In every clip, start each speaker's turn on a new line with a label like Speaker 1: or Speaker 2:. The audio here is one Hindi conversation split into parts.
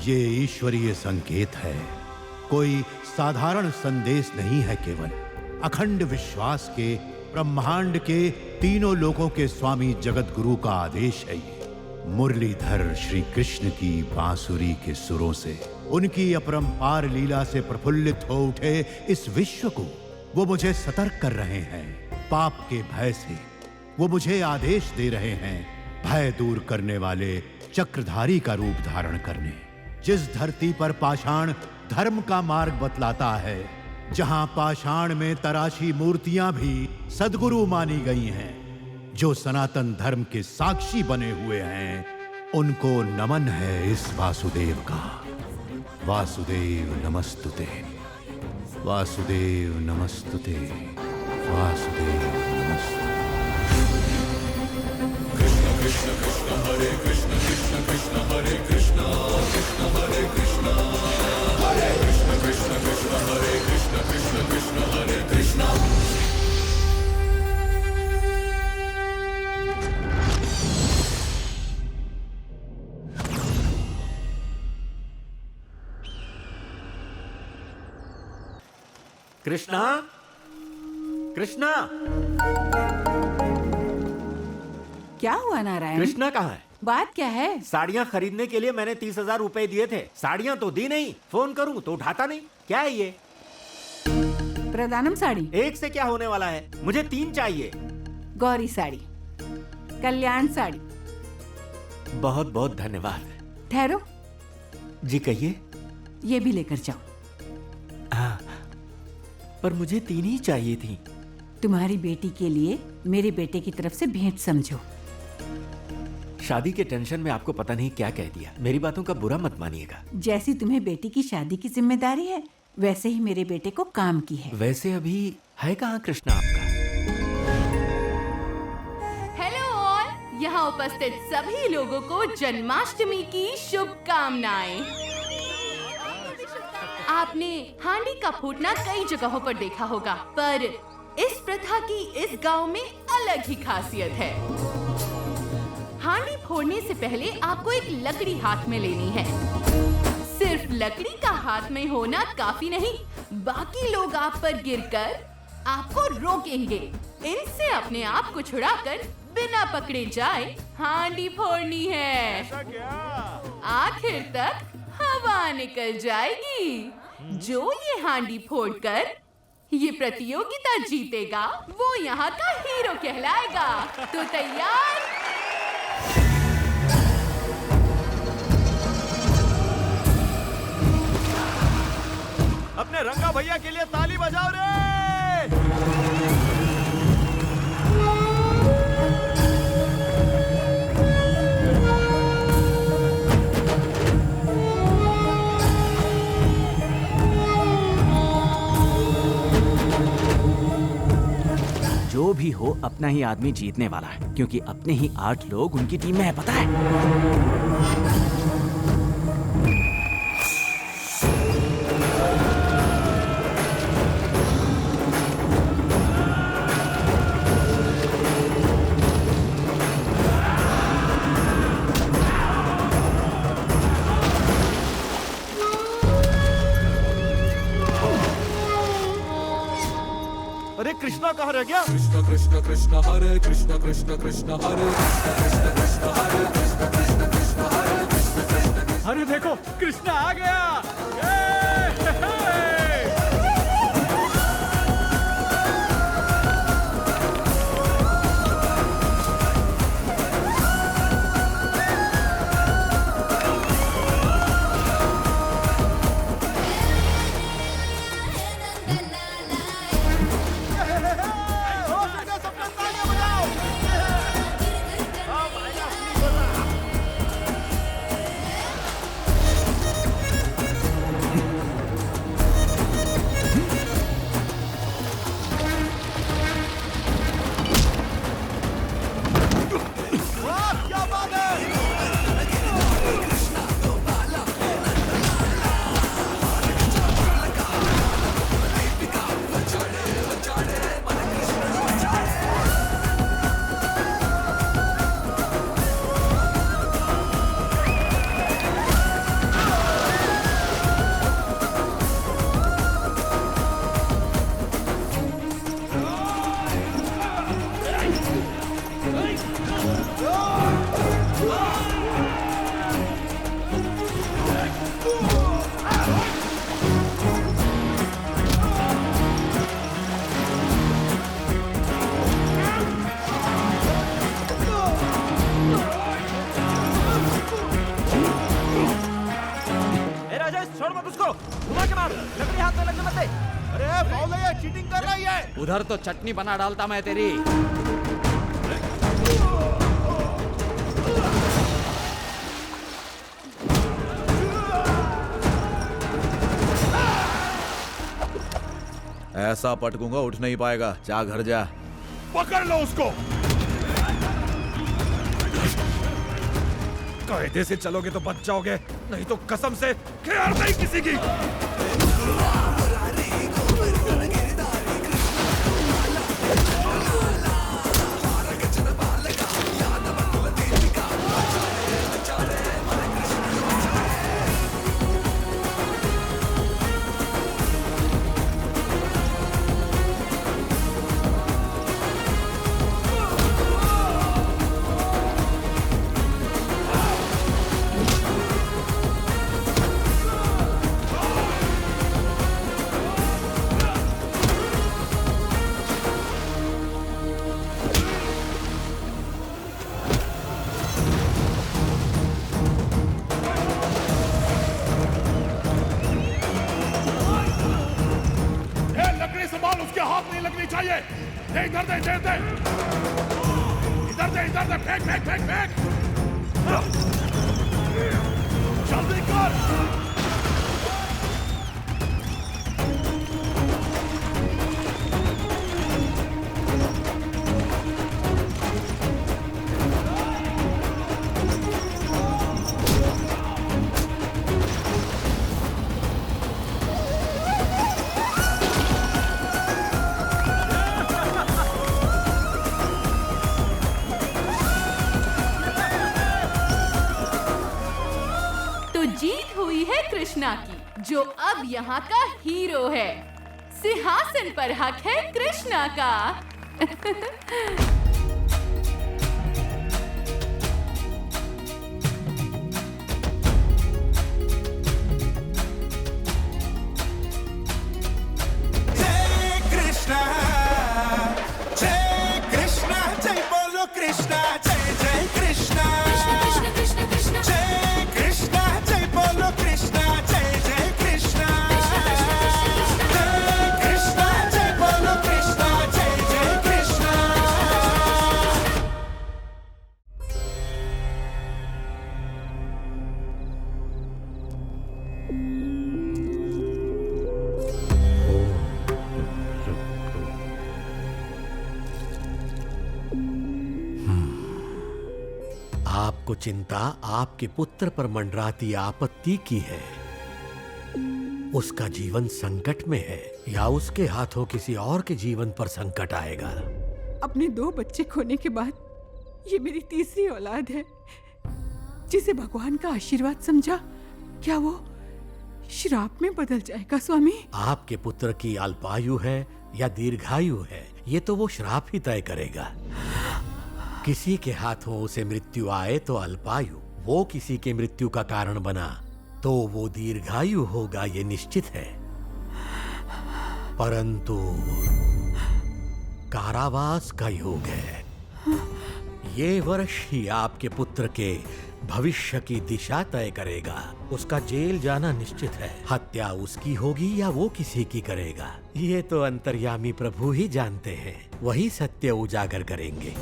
Speaker 1: ये ईश्वरीय संकेत है, कोई साधारण संदेश नहीं है। केवल अखंड विश्वास के, ब्रह्मांड के तीनों लोकों के स्वामी जगत गुरु का आदेश है। ये मुरलीधर श्री कृष्ण की बांसुरी के सुरों से, उनकी अपरंपार लीला से प्रफुल्लित हो उठे इस विश्व को वो मुझे सतर्क कर रहे हैं। पाप के भय से वो मुझे आदेश दे रहे हैं, भय दूर करने वाले चक्रधारी का रूप धारण करने। जिस धरती पर पाषाण धर्म का मार्ग बतलाता है, जहां पाषाण में तराशी मूर्तियां भी सद्गुरु मानी गई हैं, जो सनातन धर्म के साक्षी बने हुए हैं, उनको नमन है इस वासुदेव का। वासुदेव नमस्तुते, वासुदेव नमस्तुते, वासुदेव नमस्तुते।
Speaker 2: कृष्ण कृष्ण कृष्ण हरे कृष्ण, कृष्ण कृष्ण हरे कृष्ण, कृष्ण हरे कृष्ण, हरे कृष्ण कृष्ण कृष्ण हरे कृष्ण, कृष्ण कृष्ण हरे कृष्ण।
Speaker 3: कृष्णा, कृष्णा,
Speaker 4: क्या हुआ नारायण?
Speaker 3: कृष्णा कहाँ है?
Speaker 4: बात क्या है?
Speaker 3: साड़ियाँ खरीदने के लिए मैंने 30,000 रुपए दिए थे, साड़ियाँ तो दी नहीं, फोन करूँ तो उठाता नहीं। क्या है ये?
Speaker 4: प्रधानम साड़ी।
Speaker 3: एक से क्या होने वाला है, मुझे 3 चाहिए।
Speaker 4: गौरी साड़ी, कल्याण साड़ी।
Speaker 3: बहुत बहुत धन्यवाद।
Speaker 4: ठहरो,
Speaker 3: जी कहिए।
Speaker 4: ये भी लेकर जाओ।
Speaker 3: हाँ, पर मुझे 3 ही चाहिए थी।
Speaker 4: तुम्हारी बेटी के लिए मेरे बेटे की तरफ से भेंट समझो।
Speaker 3: शादी के टेंशन में आपको पता नहीं क्या कह दिया। मेरी बातों का बुरा मत मानिएगा।
Speaker 4: जैसी तुम्हें बेटी की शादी की जिम्मेदारी है, वैसे ही मेरे बेटे को काम की है।
Speaker 3: वैसे अभी है कहाँ कृष्णा आपका?
Speaker 5: हेलो ऑल, यहाँ उपस्थित सभी लोगों को जन्माष्टमी की शुभकामनाएं। आपने हांडी का फूटना कई जगहों पर देखा होगा, पर इस प्रथा की इस गांव में अलग ही खासियत है। हांडी फोड़ने से पहले आपको एक लकड़ी हाथ में लेनी है। सिर्फ लकड़ी का हाथ में होना काफी नहीं, बाकी लोग आप पर गिरकर आपको रोकेंगे। इनसे अपने आप को छुड़ाकर बिना पकड़े जाए हांडी फोड़नी है। आखिर तक हवा निकल जाएगी। जो ये हांडी फोड़कर ये प्रतियोगिता जीतेगा, वो यहाँ का हीरो कहलाएगा। तो तैयार?
Speaker 3: अपने रंगा भैया के लिए ताली बजाओ रे। जो भी हो, अपना ही आदमी जीतने वाला है, क्योंकि अपने ही 8 लोग उनकी टीम में है, पता है। अरे कृष्णा कहाँ रह गया?
Speaker 2: कृष्ण कृष्ण कृष्ण हरे कृष्ण, कृष्ण कृष्ण हरे कृष्ण, कृष्ण कृष्ण हरे कृष्ण, कृष्ण कृष्ण हरे कृष्ण, कृष्ण कृष्ण।
Speaker 3: अरे देखो, कृष्णा आ गया।
Speaker 6: अरे फाउल है, चीटिंग कर रही है।
Speaker 3: उधर तो चटनी बना डालता मैं तेरी।
Speaker 6: ऐसा पटकूंगा उठ नहीं पाएगा। जा घर जा।
Speaker 7: पकड़ लो उसको। कायदे से चलोगे तो बच जाओगे, नहीं तो कसम से खैर नहीं किसी की। उसके हाथ नहीं लगनी चाहिए। दे इधर दे, इधर दे, इधर दे, इधर दे, फेंक फेंक फेंक फेंक। जल्दी कर।
Speaker 5: जीत हुई है कृष्णा की, जो अब यहाँ का हीरो है। सिंहासन पर हक है कृष्णा का।
Speaker 8: आपको चिंता आपके पुत्र पर मंडराती आपत्ति की है। उसका जीवन संकट में है या उसके हाथों किसी और के जीवन पर संकट आएगा।
Speaker 4: अपने 2 बच्चे खोने के बाद ये मेरी तीसरी औलाद है, जिसे भगवान का आशीर्वाद समझा। क्या वो श्राप में बदल जाएगा स्वामी?
Speaker 8: आपके पुत्र की अल्पायु है या दीर्घायु है, ये तो वो श्राप ही तय करेगा। किसी के हाथों उसे मृत्यु आए तो अल्पायु, वो किसी के मृत्यु का कारण बना तो वो दीर्घायु होगा, ये निश्चित है। परंतु कारावास का योग है। ये वर्ष ही आपके पुत्र के भविष्य की दिशा तय करेगा। उसका जेल जाना निश्चित है। हत्या उसकी होगी या वो किसी की करेगा, ये तो अंतर्यामी प्रभु ही जानते हैं। वही सत्य उजागर करेंगे।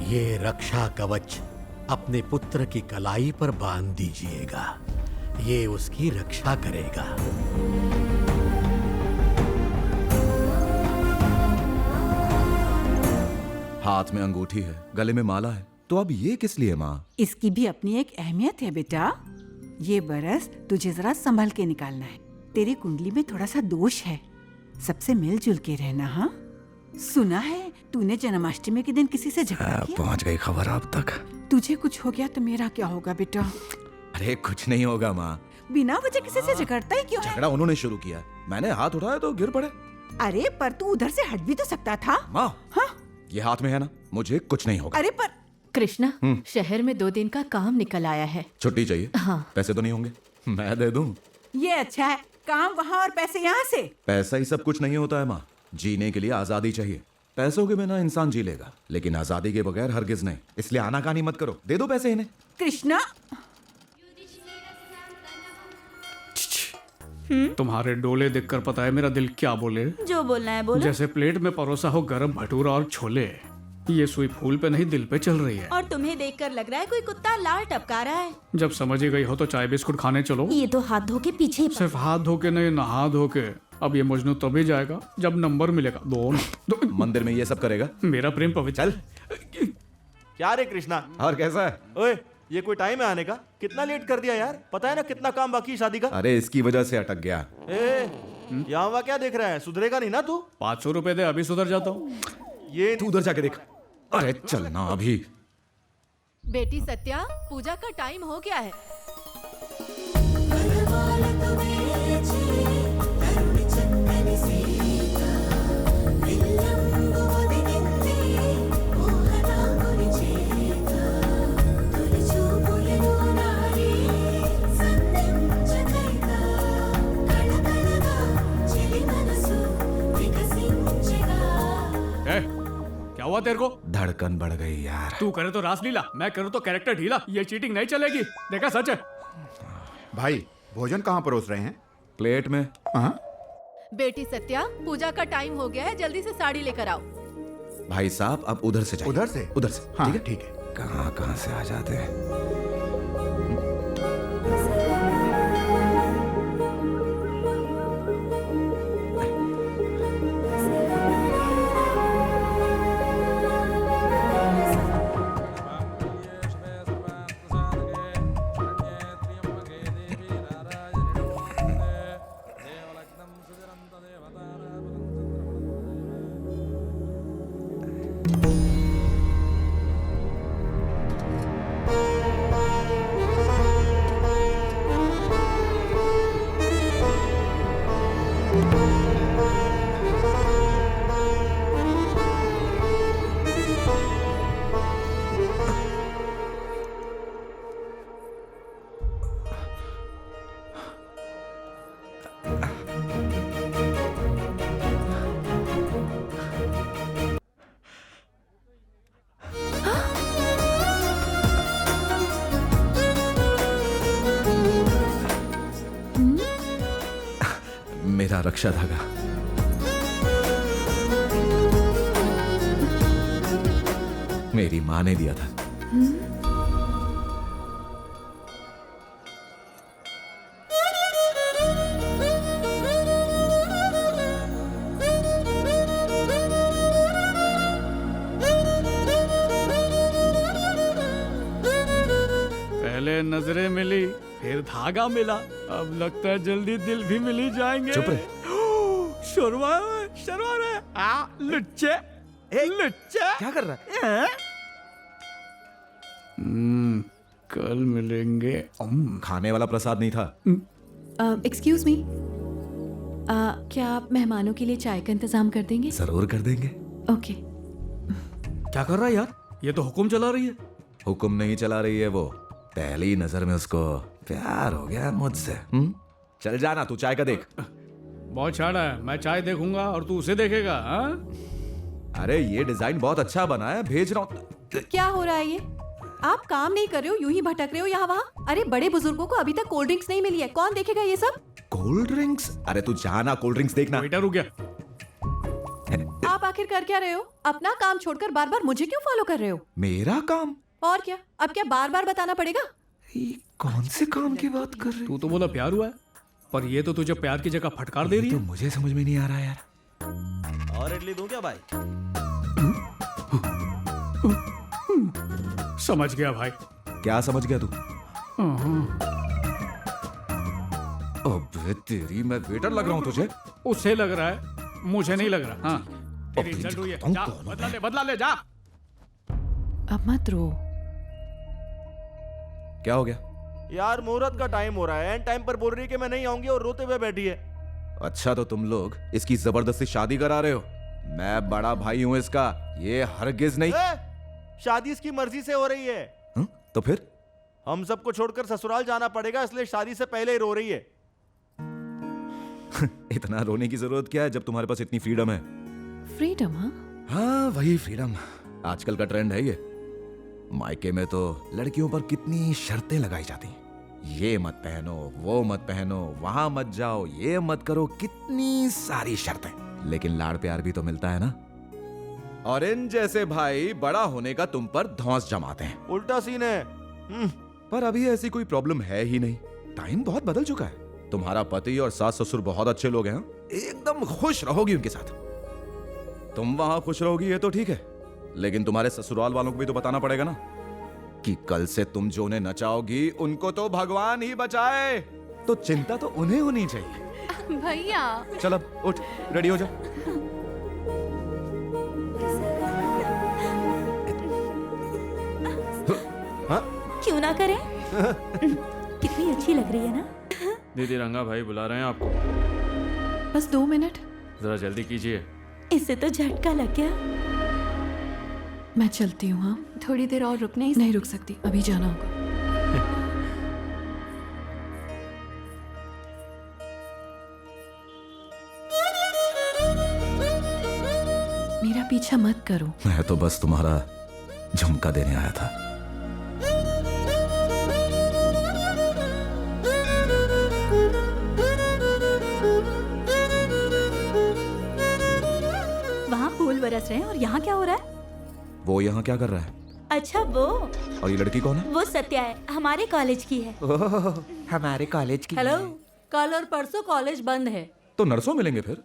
Speaker 8: ये रक्षा कवच अपने पुत्र की कलाई पर बांध दीजिएगा, ये उसकी रक्षा करेगा।
Speaker 6: हाथ में अंगूठी है, गले में माला है, तो अब ये किस लिए माँ?
Speaker 4: इसकी भी अपनी एक अहमियत है बेटा। ये बरस तुझे जरा संभल के निकालना है। तेरी कुंडली में थोड़ा सा दोष है, सबसे मिलजुल के रहना। हाँ, सुना है तूने जन्माष्टमी के दिन किसी से झगड़ा किया?
Speaker 6: पहुंच गई खबर आप तक।
Speaker 4: तुझे कुछ हो गया तो मेरा क्या होगा बेटा?
Speaker 6: अरे कुछ नहीं होगा माँ।
Speaker 4: बिना वजह किसी से झगड़ता ही क्यों है?
Speaker 6: झगड़ा उन्होंने शुरू किया, मैंने हाथ उठाया तो गिर पड़े।
Speaker 4: अरे पर तू उधर से हट भी तो सकता था।
Speaker 6: माँ,
Speaker 4: हाँ?
Speaker 6: ये हाथ में है ना, मुझे कुछ नहीं होगा।
Speaker 4: अरे पर
Speaker 5: कृष्णा, शहर में 2 दिन का काम निकल आया है।
Speaker 6: छुट्टी चाहिए?
Speaker 5: हाँ।
Speaker 6: पैसे तो नहीं होंगे? मैं दे दूं।
Speaker 4: ये अच्छा है, काम वहाँ और पैसे यहाँ से।
Speaker 6: पैसा ही सब कुछ नहीं होता है माँ, जीने के लिए आजादी चाहिए। पैसों के बिना इंसान जी लेगा, लेकिन आजादी के बगैर हरगिज नहीं। इसलिए आनाकानी मत करो, दे दो पैसे इन्हें।
Speaker 4: कृष्णा,
Speaker 9: तुम्हारे डोले देखकर पता है मेरा दिल क्या बोले।
Speaker 10: जो बोलना है बोलो।
Speaker 9: जैसे प्लेट में परोसा हो गरम भटूरा और छोले। ये सुई फूल पे नहीं दिल पे चल रही है।
Speaker 10: और तुम्हें देखकर लग रहा है कोई कुत्ता लाल टपका रहा है।
Speaker 9: जब समझ ही गई हो तो चाय बिस्कुट खाने चलो।
Speaker 10: ये तो हाथ धो के पीछे
Speaker 9: सिर्फ हाथ धो के नहीं, नहा धो के। अब ये मजनू तभी जाएगा जब नंबर मिलेगा। दो
Speaker 6: मंदिर में ये सब करेगा?
Speaker 9: मेरा प्रेम पवित्र।
Speaker 6: चल।
Speaker 11: क्या रे कृष्णा,
Speaker 6: और कैसा है?
Speaker 11: ओए ये कोई टाइम है आने का? कितना लेट कर दिया यार, पता है ना कितना काम बाकी है शादी का।
Speaker 6: अरे इसकी वजह से अटक गया।
Speaker 11: यहाँ वहाँ क्या देख रहा है, सुधरेगा नहीं ना तू।
Speaker 9: 500 रुपए दे, अभी सुधर जाता हूँ।
Speaker 11: ये
Speaker 6: तू उधर जाके देख। अरे चलना अभी।
Speaker 5: बेटी सत्या, पूजा का टाइम हो गया है।
Speaker 9: क्या हुआ तेरे को?
Speaker 6: धड़कन बढ़ गई यार।
Speaker 9: तू करे तो रासलीला, मैं करूँ तो कैरेक्टर ढीला। ये चीटिंग नहीं चलेगी। देखा सच है।
Speaker 12: भाई भोजन कहाँ परोस रहे हैं?
Speaker 6: प्लेट में।
Speaker 12: हाँ?
Speaker 5: बेटी सत्या, पूजा का टाइम हो गया है, जल्दी से साड़ी लेकर आओ।
Speaker 6: भाई साहब अब उधर से जाइए।
Speaker 12: उधर से?
Speaker 6: उधर से।
Speaker 12: हाँ ठीक है।
Speaker 6: कहाँ कहाँ से आ जाते हैं। मेरा रक्षा धागा। मेरी माँ ने दिया था।
Speaker 9: पहले नजरें मिली, फिर धागा मिला, अब लगता है जल्दी दिल भी मिल ही जाएंगे।
Speaker 6: चुप रहे।
Speaker 9: शर्मा रे, लुच्चे, लुच्चे।
Speaker 6: क्या कर रहा है?
Speaker 9: कल मिलेंगे।
Speaker 6: खाने वाला प्रसाद नहीं था।
Speaker 10: एक्सक्यूज मी, क्या आप मेहमानों के लिए चाय का इंतजाम कर देंगे?
Speaker 6: जरूर कर देंगे।
Speaker 10: ओके।
Speaker 9: क्या कर रहा है यार? ये तो हुक्म चला रही है।
Speaker 6: हुक्म नहीं चला रही है वो, पहली नजर में उसको प्यार हो गया मुझसे। चल जाना, तू चाय का देख।
Speaker 9: बहुत छाड़ा है, मैं चाय देखूंगा और तू उसे देखेगा। हाँ?
Speaker 6: अरे ये डिजाइन बहुत अच्छा बना है, भेज रहा हूँ।
Speaker 10: क्या हो रहा है ये? आप काम नहीं कर रहे हो, यूं ही भटक रहे हो यहाँ वहाँ। अरे बड़े बुजुर्गों को अभी तक कोल्ड ड्रिंक्स नहीं मिली है, कौन देखेगा ये सब?
Speaker 6: Cold drinks? अरे तू जाना, कोल्ड ड्रिंक्स देखना।
Speaker 9: बेटा रुक गया।
Speaker 10: आप आखिर कर क्या रहे हो? अपना काम छोड़कर बार बार मुझे क्यों फॉलो कर रहे हो?
Speaker 6: मेरा काम?
Speaker 10: और क्या, अब क्या बार बार बताना पड़ेगा?
Speaker 6: कौन से काम की बात कर रहे?
Speaker 9: तू तो बोला प्यार हुआ है, पर ये तो तुझे प्यार की जगह फटकार दे रही है।
Speaker 6: तो मुझे समझ में नहीं आ रहा यार।
Speaker 11: और इडली दूं क्या भाई?
Speaker 9: समझ गया भाई।
Speaker 6: क्या समझ गया तू? अबे तेरी, मैं वेटर लग रहा हूँ तुझे?
Speaker 9: उसे लग रहा है, मुझे नहीं लग रहा। हाँ तेरी इंसल्ट हुई है। जा, बदला ले जा।
Speaker 10: अब मत रो।
Speaker 6: क्या हो गया?
Speaker 11: यार मुहूर्त का टाइम हो रहा है, एंड टाइम पर बोल रही है कि मैं नहीं आऊंगी और रोते हुए बैठी है।
Speaker 6: अच्छा तो तुम लोग इसकी जबरदस्ती शादी करा रहे हो? मैं बड़ा भाई हूँ इसका, ये हरगिज नहीं।
Speaker 11: शादी इसकी मर्जी से हो रही है।
Speaker 6: तो फिर
Speaker 11: हम सबको छोड़कर ससुराल जाना पड़ेगा, इसलिए शादी से पहले ही रो रही है।
Speaker 6: इतना रोने की जरूरत क्या है जब तुम्हारे पास इतनी फ्रीडम है?
Speaker 10: फ्रीडम? हाँ
Speaker 6: हाँ वही फ्रीडम, आजकल का ट्रेंड है ये। मायके में तो लड़कियों पर कितनी शर्तें लगाई जाती हैं, ये मत पहनो, वो मत पहनो, वहां मत जाओ, ये मत करो, कितनी सारी शर्तें। लेकिन लाड़ प्यार भी तो मिलता है ना। और इन जैसे भाई बड़ा होने का तुम पर धौंस जमाते हैं।
Speaker 11: उल्टा सीन है।
Speaker 6: पर अभी ऐसी कोई प्रॉब्लम है ही नहीं, टाइम बहुत बदल चुका है। तुम्हारा पति और सास ससुर बहुत अच्छे लोग हैं, एकदम खुश रहोगी उनके साथ। तुम वहां खुश रहोगी ये तो ठीक है, लेकिन तुम्हारे ससुराल वालों को भी तो बताना पड़ेगा ना कि कल से तुम जो उन्हें नचाओगी उनको तो भगवान ही बचाए। तो चिंता तो उन्हें होनी चाहिए।
Speaker 5: भैया
Speaker 6: चल अब उठ, रेडी हो जा।
Speaker 13: क्यों ना करें? कितनी अच्छी लग रही है ना।
Speaker 9: दीदी रंगा भाई बुला रहे हैं आपको।
Speaker 10: बस 2 मिनट।
Speaker 9: जरा जल्दी कीजिए।
Speaker 13: इससे तो झटका लग गया।
Speaker 10: मैं चलती हूँ। हाँ
Speaker 5: थोड़ी देर और रुकने
Speaker 10: नहीं रुक सकती, अभी जाना होगा। मेरा पीछा मत करो।
Speaker 6: मैं तो बस तुम्हारा झुमका देने आया था।
Speaker 13: वहाँ फूल बरस रहे हैं और यहाँ क्या हो रहा है?
Speaker 6: वो यहाँ क्या कर रहा है?
Speaker 13: अच्छा वो।
Speaker 6: और ये लड़की कौन है?
Speaker 13: वो सत्या है, हमारे कॉलेज की है।
Speaker 6: हमारे कॉलेज की।
Speaker 14: हेलो, कल और परसों कॉलेज बंद है।
Speaker 6: तो नर्सों मिलेंगे फिर।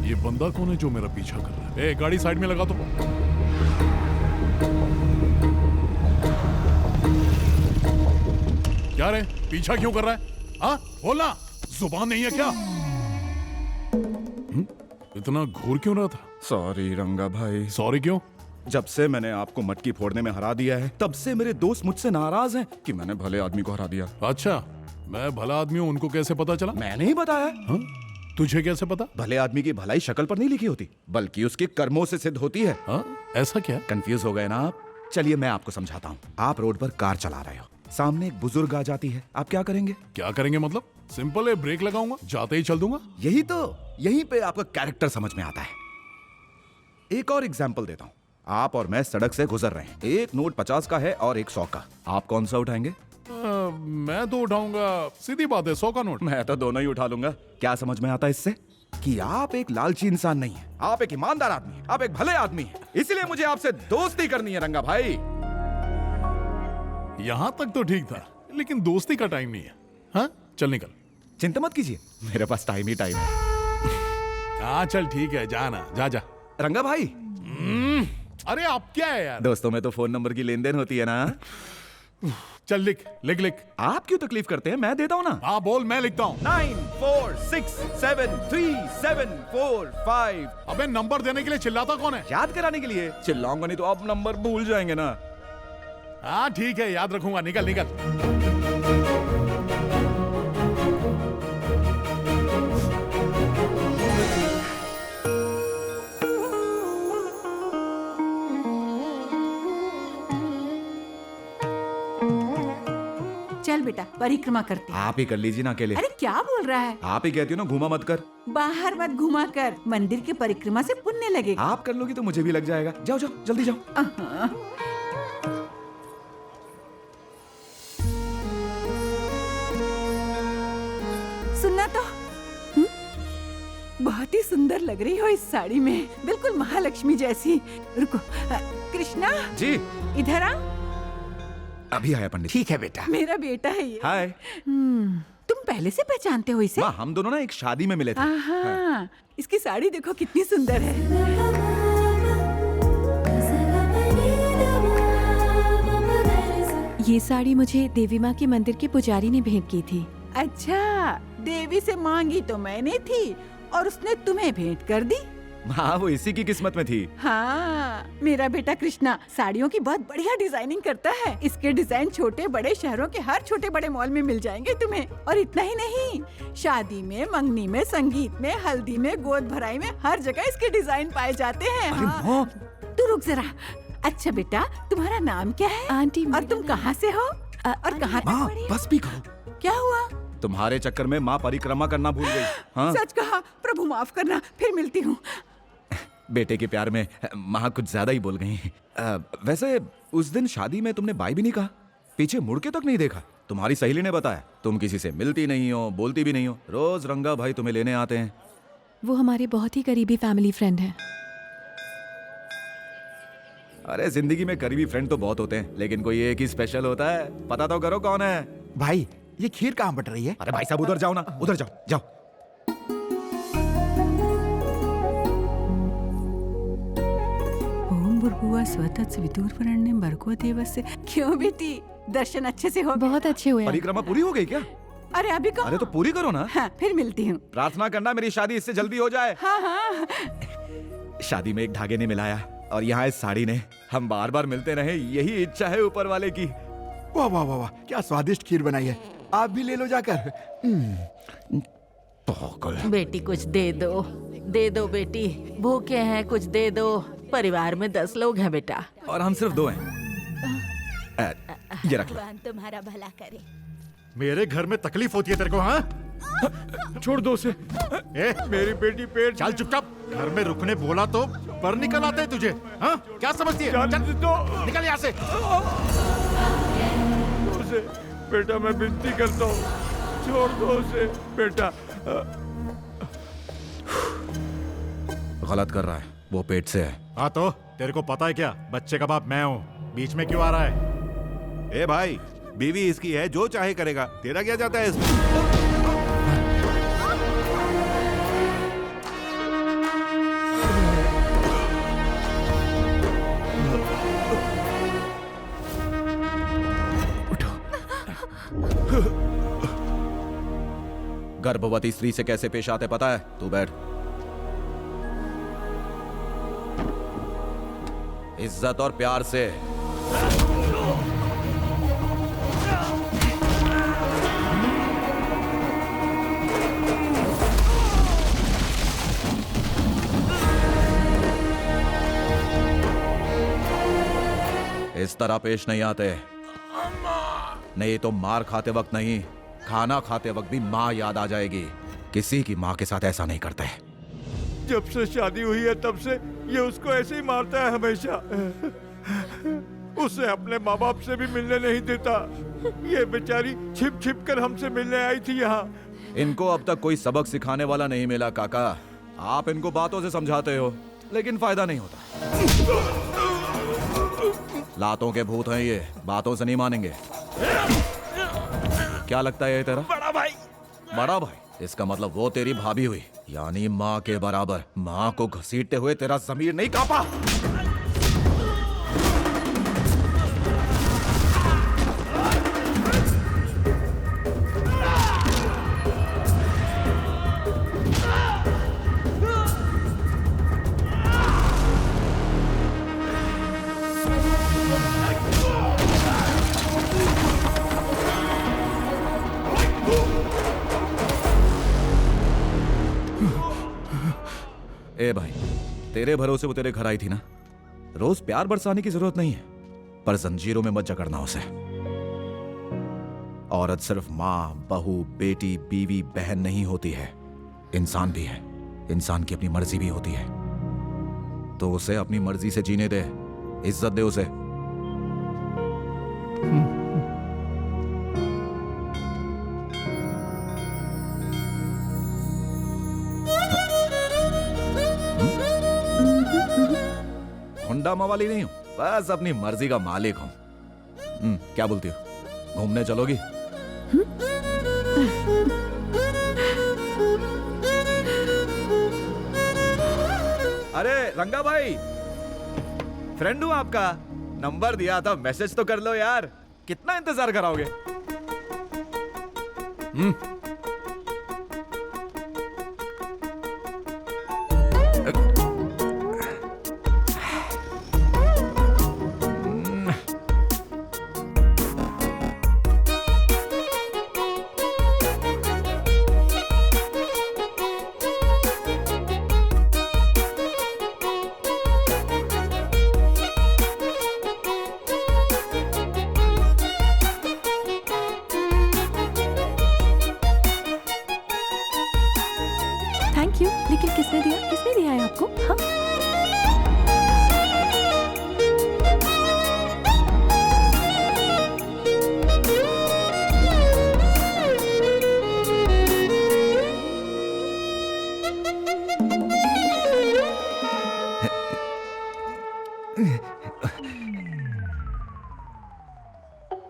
Speaker 7: ये बंदा कौन है जो मेरा पीछा कर रहा है? ए, गाड़ी साइड में लगा दो। क्या रे, पीछा क्यों कर रहा है? हाँ बोलना, जुबान नहीं है क्या? इतना घूर क्यों रहा था?
Speaker 6: सॉरी रंगा भाई।
Speaker 7: सॉरी क्यों?
Speaker 6: जब से मैंने आपको मटकी फोड़ने में हरा दिया है, तब से मेरे दोस्त मुझसे नाराज हैं कि मैंने भले आदमी को हरा दिया।
Speaker 7: अच्छा, मैं भला आदमी हूँ, उनको कैसे पता चला?
Speaker 6: मैंने ही बताया।
Speaker 7: हाँ? तुझे कैसे पता?
Speaker 6: भले आदमी की भलाई शक्ल पर नहीं लिखी होती, बल्कि उसके कर्मों से सिद्ध होती है।
Speaker 7: हाँ? ऐसा क्या?
Speaker 6: कंफ्यूज हो गए ना आप? चलिए मैं आपको समझाता हूँ। आप रोड पर कार चला रहे हो, सामने एक बुजुर्ग आ जाती है, आप क्या करेंगे?
Speaker 7: क्या करेंगे मतलब? सिंपल है, ब्रेक लगाऊंगा, जाते ही चल दूंगा।
Speaker 6: यहीं पे आपका कैरेक्टर समझ में आता है। एक और एग्जाम्पल देता हूँ। आप और मैं सड़क से गुजर रहे हैं, एक नोट 50 का है और एक 100 का। आप कौन सा उठाएंगे?
Speaker 7: मैं तो उठाऊंगा, सीधी बात है, 100 का नोट।
Speaker 6: मैं तो दोनों ही उठा लूंगा। क्या समझ में आता है इससे? कि आप एक लालची इंसान नहीं है, आप एक ईमानदार आदमी है, आप एक भले आदमी है। इसलिए मुझे आपसे दोस्ती करनी है रंगा भाई।
Speaker 7: यहां तक तो ठीक था, लेकिन दोस्ती का टाइम नहीं है। हाँ चल निकल।
Speaker 6: चिंता मत कीजिए, मेरे पास टाइम ही टाइम है।
Speaker 7: हाँ चल ठीक है, जाना जा जा।
Speaker 6: रंगा भाई।
Speaker 7: अरे आप क्या है यार?
Speaker 6: दोस्तों में तो फोन नंबर की लेन देन होती है ना।
Speaker 7: चल लिख लिख लिख।
Speaker 6: आप क्यों तकलीफ करते हैं, मैं देता हूँ ना।
Speaker 7: हाँ बोल, मैं लिखता हूँ।
Speaker 6: 9 4 6 7 3 7 4 5।
Speaker 7: अबे नंबर देने के लिए चिल्लाता कौन है?
Speaker 6: याद कराने के लिए। चिल्लाऊंगा नहीं तो आप नंबर भूल जाएंगे ना।
Speaker 7: हाँ ठीक है, याद रखूंगा। निकल निकल।
Speaker 4: चल बेटा, परिक्रमा करते हैं।
Speaker 6: आप ही कर लीजिए ना अकेले।
Speaker 4: अरे क्या बोल रहा है?
Speaker 6: आप ही कहती हो ना घुमा मत कर।
Speaker 4: बाहर मत घुमा कर, मंदिर की परिक्रमा से पुण्य लगेगा।
Speaker 6: आप कर लोगी तो मुझे भी लग जाएगा। जाओ जाओ जल्दी जाओ।
Speaker 4: सुनना तो, बहुत ही सुंदर लग रही हो इस साड़ी में, बिल्कुल महालक्ष्मी जैसी। रुको, कृष्णा
Speaker 6: जी
Speaker 4: इधर आ।
Speaker 6: अभी आया पंडित।
Speaker 12: ठीक है बेटा।
Speaker 4: मेरा बेटा है ये।
Speaker 6: हाय।
Speaker 4: तुम पहले से पहचानते हो इसे?
Speaker 6: हम दोनों ना एक शादी में मिले थे।
Speaker 4: हाँ। इसकी साड़ी देखो कितनी सुंदर है।
Speaker 10: ये साड़ी मुझे देवी माँ के मंदिर के पुजारी ने भेंट की थी।
Speaker 4: अच्छा, देवी से मांगी तो मैंने थी और उसने तुम्हें भेंट कर दी।
Speaker 6: हाँ वो इसी की किस्मत में थी।
Speaker 4: हाँ, मेरा बेटा कृष्णा साड़ियों की बहुत बढ़िया डिजाइनिंग करता है। इसके डिजाइन छोटे बड़े शहरों के हर छोटे बड़े मॉल में मिल जाएंगे तुम्हें। और इतना ही नहीं, शादी में, मंगनी में, संगीत में, हल्दी में, गोद भराई में, हर जगह इसके डिजाइन पाए जाते हैं। हाँ। तू रुक जरा। अच्छा बेटा, तुम्हारा नाम क्या है?
Speaker 10: आंटी।
Speaker 4: और तुम कहाँ से हो? और कहाँ तक पढ़ी?
Speaker 6: बस भी करो।
Speaker 4: क्या हुआ?
Speaker 6: तुम्हारे चक्कर में माँ परिक्रमा करना भूल गई। हाँ
Speaker 4: सच कहा, प्रभु माफ करना, फिर मिलती हूँ।
Speaker 6: बेटे के प्यार में माँ कुछ ज्यादा ही बोल गई। वैसे उस दिन शादी में तुमने बाय भी नहीं कहा, पीछे मुड़ के तक नहीं देखा। तुम्हारी सहेली ने बताया तुम किसी से मिलती नहीं हो, बोलती भी नहीं हो। रोज रंगा भाई तुम्हें लेने आते हैं।
Speaker 10: वो हमारे बहुत ही करीबी फैमिली फ्रेंड हैं।
Speaker 6: अरे जिंदगी में करीबी फ्रेंड तो बहुत होते हैं, लेकिन कोई एक ही स्पेशल होता है। पता तो करो कौन है।
Speaker 12: भाई ये खीर कहाँ बट रही है?
Speaker 6: अरे भाई साहब उधर जाओ ना, उधर जाओ जाओ।
Speaker 4: ओम भूर्भुवः स्वः विदुर्वरेण्यं भर्गो देवस्य। क्यों बेटी, दर्शन अच्छे से हो?
Speaker 10: बहुत अच्छे हुए।
Speaker 6: परिक्रमा पूरी हो गई क्या?
Speaker 4: अरे अभी कहो।
Speaker 6: अरे तो पूरी करो ना।
Speaker 4: हाँ, फिर मिलती हूँ।
Speaker 6: प्रार्थना करना मेरी शादी इससे जल्दी हो जाए।
Speaker 4: हाँ हाँ।
Speaker 6: शादी में एक धागे ने मिलाया और यहाँ इस साड़ी ने। हम बार बार मिलते रहे, यही इच्छा है ऊपर वाले की।
Speaker 12: वाह वाह वाह वाह, क्या स्वादिष्ट खीर बनाई है। आप भी ले लो जाकर।
Speaker 14: बेटी कुछ दे दो बेटी, भूखे हैं, कुछ दे दो। परिवार में 10 लोग हैं बेटा।
Speaker 6: और हम सिर्फ 2 हैं। ये रख लो।
Speaker 13: भगवान तुम्हारा भला करे।
Speaker 7: मेरे घर में तकलीफ होती है तेरे को? हाँ
Speaker 6: छोड़ दो उसे।
Speaker 7: मेरी बेटी पेट। चल चुपचाप, घर में रुकने बोला तो पर निकल आते हैं तुझे। हाँ क्या समझती है? चल निकल यहाँ से।
Speaker 11: उसे बेटा, मैं विनती करता हूँ, छोड़ दो उसे बेटा।
Speaker 6: गलत कर रहा है, वो पेट से है।
Speaker 7: हाँ तो तेरे को पता है क्या, बच्चे का बाप मैं हूँ, बीच में क्यों आ रहा है?
Speaker 11: ए भाई, बीवी इसकी है, जो चाहे करेगा, तेरा क्या जाता है इसमें?
Speaker 6: गर्भवती स्त्री से कैसे पेश आते पता है? तू बैठ। इज्जत और प्यार से। इस तरह पेश नहीं आते, नहीं तो मार खाते वक्त नहीं, खाना खाते वक्त भी माँ याद आ जाएगी। किसी की माँ के साथ ऐसा नहीं करते।
Speaker 11: जब से शादी हुई है तब से ये उसको ऐसे ही मारता है हमेशा। उसे अपने माँ बाप से भी मिलने नहीं देता। ये बेचारी छिप छिप कर हमसे मिलने आई थी यहाँ।
Speaker 6: इनको अब तक कोई सबक सिखाने वाला नहीं मिला काका। आप इनको बातों से समझाते हो, लेकिन फायदा नहीं होता। लातों के भूत हैं ये, बातों से नहीं मानेंगे। क्या लगता है ये तेरा
Speaker 11: बड़ा भाई?
Speaker 6: बड़ा भाई, इसका मतलब वो तेरी भाभी हुई, यानी माँ के बराबर। माँ को घसीटते हुए तेरा ज़मीर नहीं कांपा? ए भाई, तेरे भरोसे वो तेरे घर आई थी ना। रोज प्यार बरसाने की जरूरत नहीं है, पर जंजीरों में मत जकड़ना उसे। औरत सिर्फ माँ, बहू, बेटी, बीवी, बहन नहीं होती है, इंसान भी है। इंसान की अपनी मर्जी भी होती है, तो उसे अपनी मर्जी से जीने दे, इज्जत दे उसे। हुंडा मवाली नहीं हूं, बस अपनी मर्जी का मालिक हूं। क्या बोलती हो, घूमने चलोगी? अरे रंगा भाई, फ्रेंड हूं आपका, नंबर दिया था, मैसेज तो कर लो यार। कितना इंतजार कराओगे?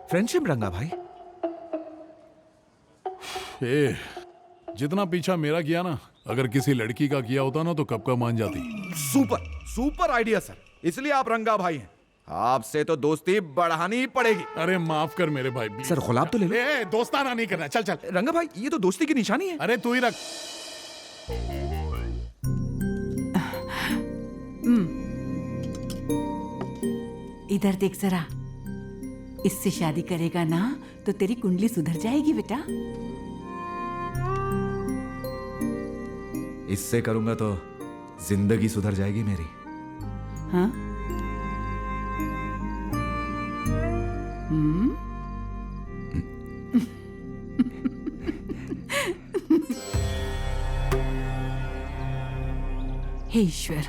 Speaker 6: फ्रेंडशिप रंगा भाई।
Speaker 2: ए, जितना पीछा मेरा किया ना, अगर किसी लड़की का किया होता ना तो कब का मान जाती।
Speaker 6: सुपर सुपर आइडिया सर, इसलिए आप रंगा भाई हैं। आपसे तो दोस्ती बढ़ानी ही पड़ेगी।
Speaker 2: अरे माफ कर मेरे भाई।
Speaker 6: सर गुलाब तो ले लो।
Speaker 2: ए, दोस्ताना नहीं करना, चल चल।
Speaker 6: रंगा भाई ये तो दोस्ती की निशानी है।
Speaker 2: अरे तू ही रख।
Speaker 4: इधर देख जरा, इससे शादी करेगा ना तो तेरी कुंडली सुधर जाएगी बेटा।
Speaker 6: इससे करूंगा तो जिंदगी सुधर जाएगी मेरी।
Speaker 4: हाँ? हे ईश्वर,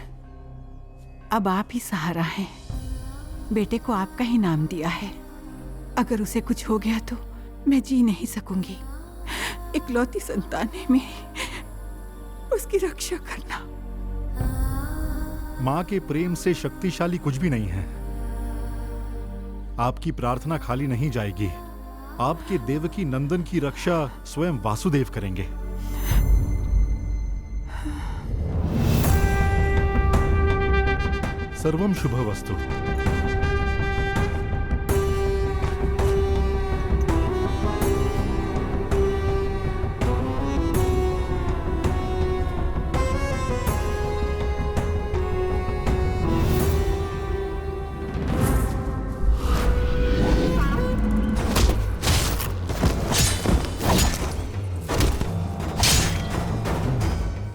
Speaker 4: अब आप ही सहारा हैं। बेटे को आपका ही नाम दिया है। अगर उसे कुछ हो गया तो मैं जी नहीं सकूंगी। इकलौती संतान है मेरी, उसकी रक्षा करना।
Speaker 7: माँ के प्रेम से शक्तिशाली कुछ भी नहीं है। आपकी प्रार्थना खाली नहीं जाएगी। आपके देवकी नंदन की रक्षा स्वयं वासुदेव करेंगे। सर्वम शुभवस्तु।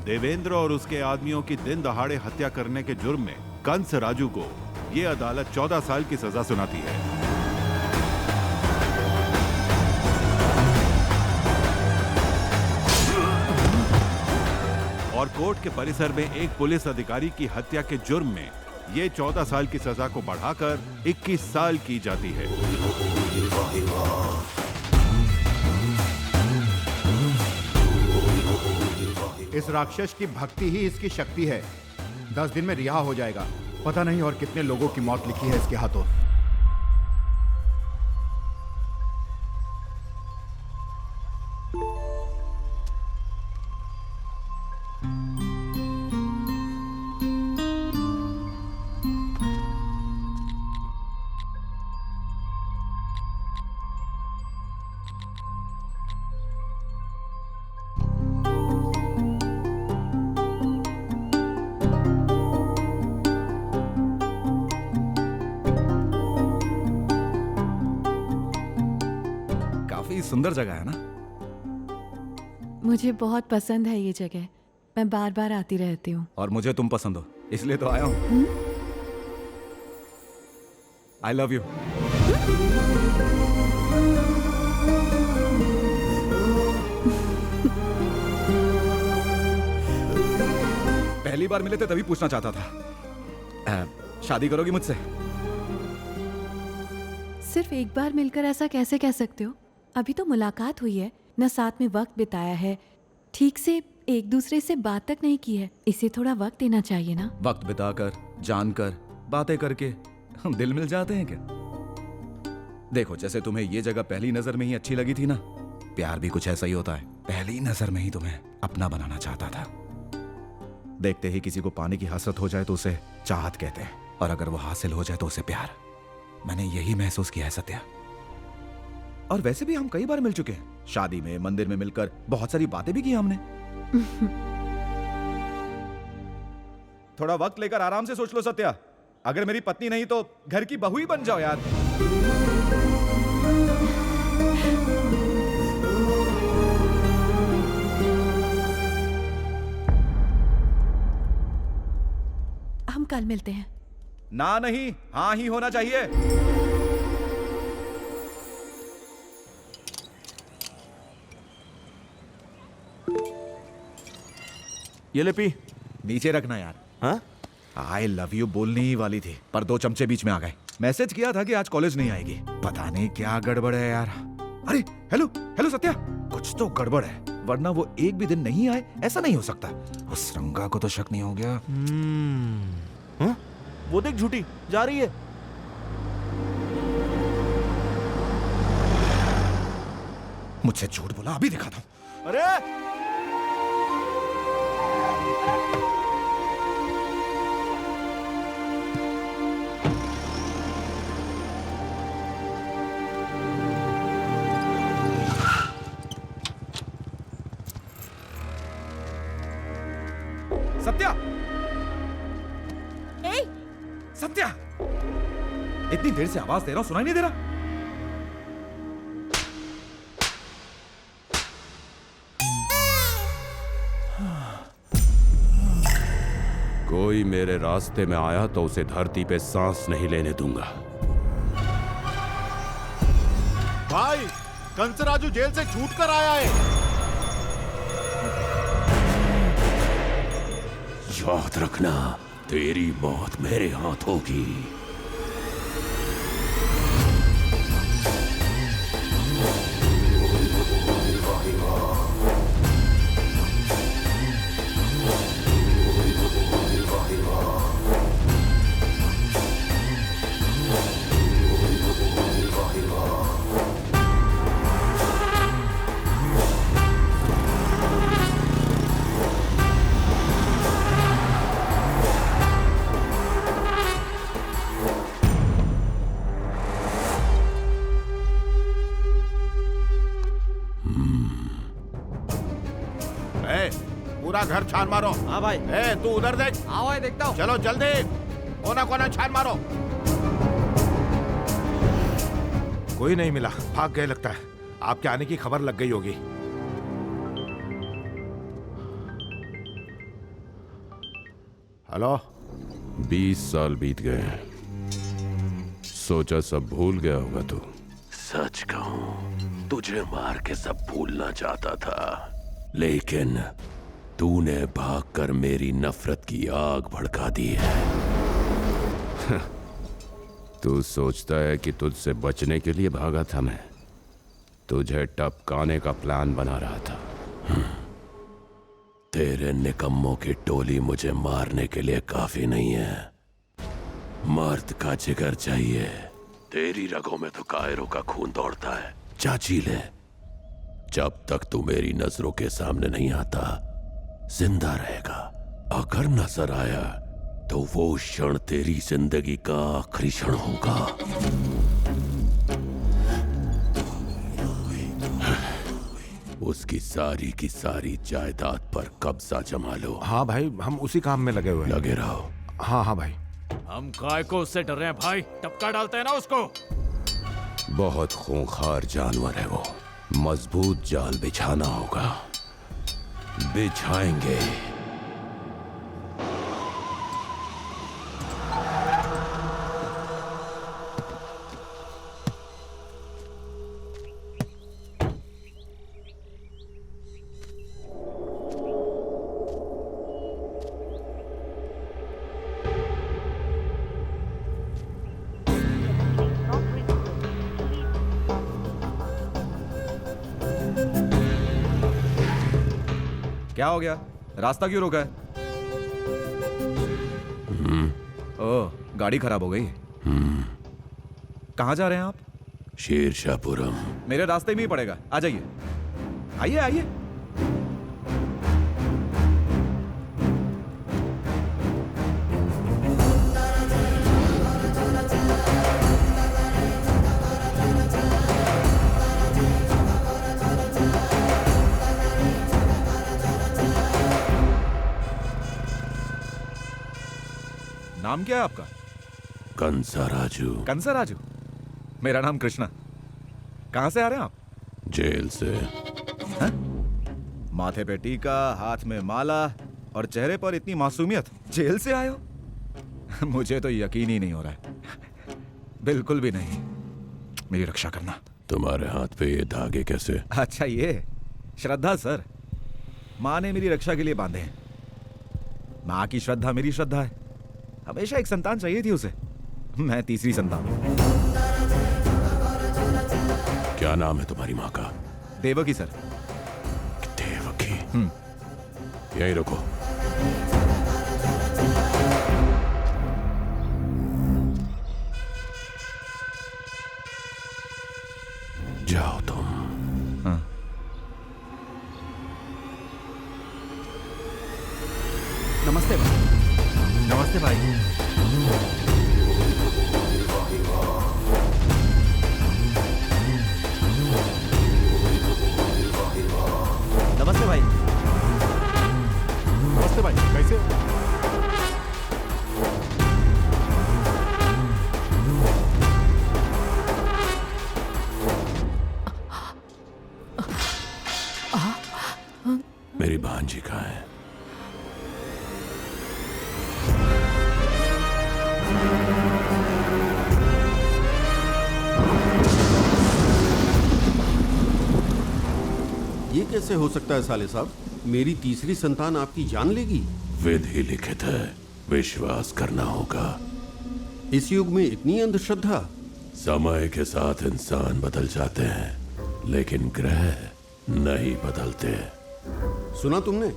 Speaker 15: देवेंद्र और उसके आदमियों की दिन दहाड़े हत्या करने के जुर्म में कंस राजू को ये अदालत 14 साल की सजा सुनाती है। और कोर्ट के परिसर में एक पुलिस अधिकारी की हत्या के जुर्म में ये 14 साल की सजा को बढ़ाकर 21 साल की जाती है।
Speaker 16: इस राक्षस की भक्ति ही इसकी शक्ति है। 10 दिन में रिहा हो जाएगा। पता नहीं और कितने लोगों की मौत लिखी है इसके हाथों।
Speaker 6: सुंदर जगह है ना?
Speaker 10: मुझे बहुत पसंद है ये जगह। मैं बार बार आती रहती हूँ।
Speaker 6: और मुझे तुम पसंद हो, इसलिए तो आया हूँ। I love you. पहली बार मिले थे तभी पूछना चाहता था। शादी करोगी मुझसे?
Speaker 10: सिर्फ एक बार मिलकर ऐसा कैसे कह सकते हो? अभी तो मुलाकात हुई है न, साथ में वक्त बिताया है, ठीक से एक दूसरे से बात तक नहीं की है। इसे थोड़ा वक्त देना चाहिए ना।
Speaker 6: वक्त बिताकर, जानकर, बातें करके हम दिल मिल जाते हैं क्या? देखो, जैसे तुम्हें ये जगह पहली नजर में ही अच्छी लगी थी ना, प्यार भी कुछ ऐसा ही होता है। पहली नजर में ही तुम्हें अपना बनाना चाहता था। देखते ही किसी को पाने की हसरत हो जाए तो उसे चाहत कहते हैं, और अगर वो हासिल हो जाए तो उसे प्यार। मैंने यही महसूस किया है सत्या। और वैसे भी हम कई बार मिल चुके हैं, शादी में, मंदिर में मिलकर बहुत सारी बातें भी की हमने। थोड़ा वक्त लेकर आराम से सोच लो सत्या। अगर मेरी पत्नी नहीं तो घर की बहू ही बन जाओ यार।
Speaker 10: हम कल मिलते हैं।
Speaker 6: ना नहीं, हाँ ही होना चाहिए।
Speaker 3: ये ले पी।
Speaker 6: नीचे रखना यार। हाँ? आई लव यू बोलने ही वाली थी, पर 2 चमचे बीच में आ गए। मैसेज किया था कि आज कॉलेज नहीं आएगी। पता नहीं क्या गड़बड़ है यार। अरे हेलो हेलो सत्या, कुछ तो गड़बड़ है, वरना वो एक भी दिन नहीं आए ऐसा नहीं हो सकता। उस रंगा को तो शक नहीं हो गया। वो देख झूठी जा रही है। मुझसे झूठ बोला, अभी दिखाता हूं। अरे सत्या, सत्या, इतनी देर से आवाज दे रहा हूं, सुनाई नहीं दे रहा?
Speaker 17: कोई मेरे रास्ते में आया तो उसे धरती पे सांस नहीं लेने दूंगा।
Speaker 7: भाई, कंसराजू जेल से छूट कर आया है।
Speaker 17: याद रखना, तेरी मौत मेरे हाथ होगी।
Speaker 7: पूरा घर छान मारो।
Speaker 18: हाँ भाई।
Speaker 7: तू उधर देख।
Speaker 18: हाँ भाई, देखता हूँ।
Speaker 7: चलो जल्दी, कोना कोना छान मारो। कोई नहीं मिला, भाग गए लगता है। आपके आने की खबर लग गई होगी। हेलो।
Speaker 17: 20 साल बीत गए, सोचा सब भूल गया होगा तू। सच कहूं, तुझे मार के सब भूलना चाहता था, लेकिन तूने भागकर मेरी नफरत की आग भड़का दी है। तू सोचता है कि तुझसे बचने के लिए भागा था मैं? तुझे टपकाने का प्लान बना रहा था। तेरे निकम्मों की टोली मुझे मारने के लिए काफी नहीं है। मर्द का जिगर चाहिए। तेरी रगों में तो कायरों का खून दौड़ता है। चाची ले, जब तक तू मेरी नजरों के सामने नहीं आता जिंदा रहेगा। अगर नजर आया तो वो क्षण तेरी जिंदगी का आखिरी क्षण होगा। उसकी सारी की सारी जायदाद पर कब्जा जमा लो।
Speaker 7: हाँ भाई, हम उसी काम में लगे हुए हैं।
Speaker 17: लगे रहो।
Speaker 7: हाँ हाँ भाई।
Speaker 9: हम काय को उससे डर रहे हैं भाई? टपका डालते हैं ना उसको।
Speaker 17: बहुत खूंखार जानवर है वो। मजबूत जाल बिछाना होगा। बिछाएंगे।
Speaker 6: क्या हो गया? रास्ता क्यों रोका है? ओह, गाड़ी खराब हो गई। कहाँ जा रहे हैं आप?
Speaker 17: शेरशाहपुरम।
Speaker 6: मेरे रास्ते में ही पड़ेगा, आ जाइए। आइए आइए। नाम क्या है आपका?
Speaker 17: कंसराजू।
Speaker 6: कंसराजू? मेरा नाम कृष्णा। कहां से आ रहे हैं आप?
Speaker 17: जेल से।
Speaker 6: हा? माथे पे टीका, हाथ में माला और चेहरे पर इतनी मासूमियत। जेल से आए हो? मुझे तो यकीन ही नहीं हो रहा है। बिल्कुल भी नहीं। मेरी रक्षा करना।
Speaker 17: तुम्हारे हाथ पे ये धागे कैसे?
Speaker 6: अच्छा, ये श्रद्धा सर। माँ ने मेरी रक्षा के लिए बांधे हैं। माँ की श्रद्धा मेरी श्रद्धा है। हमेशा एक संतान चाहिए थी उसे। मैं तीसरी संतान हूं।
Speaker 17: क्या नाम है तुम्हारी माँ का?
Speaker 6: देवकी सर।
Speaker 17: देवकी? यहीं रुको। जाओ तुम।
Speaker 12: नमस्ते भाई।
Speaker 7: नमस्ते भाई।
Speaker 12: नमस्ते भाई।
Speaker 7: नमस्ते भाई, कैसे हो?
Speaker 17: मेरी भांजी कहाँ है?
Speaker 18: ये कैसे हो सकता है साले साहब? मेरी तीसरी संतान आपकी जान लेगी?
Speaker 17: विधि लिखित है, विश्वास करना होगा।
Speaker 18: इस युग में इतनी अंधश्रद्धा?
Speaker 17: समय के साथ इंसान बदल जाते हैं, लेकिन ग्रह नहीं बदलते।
Speaker 18: सुना तुमने?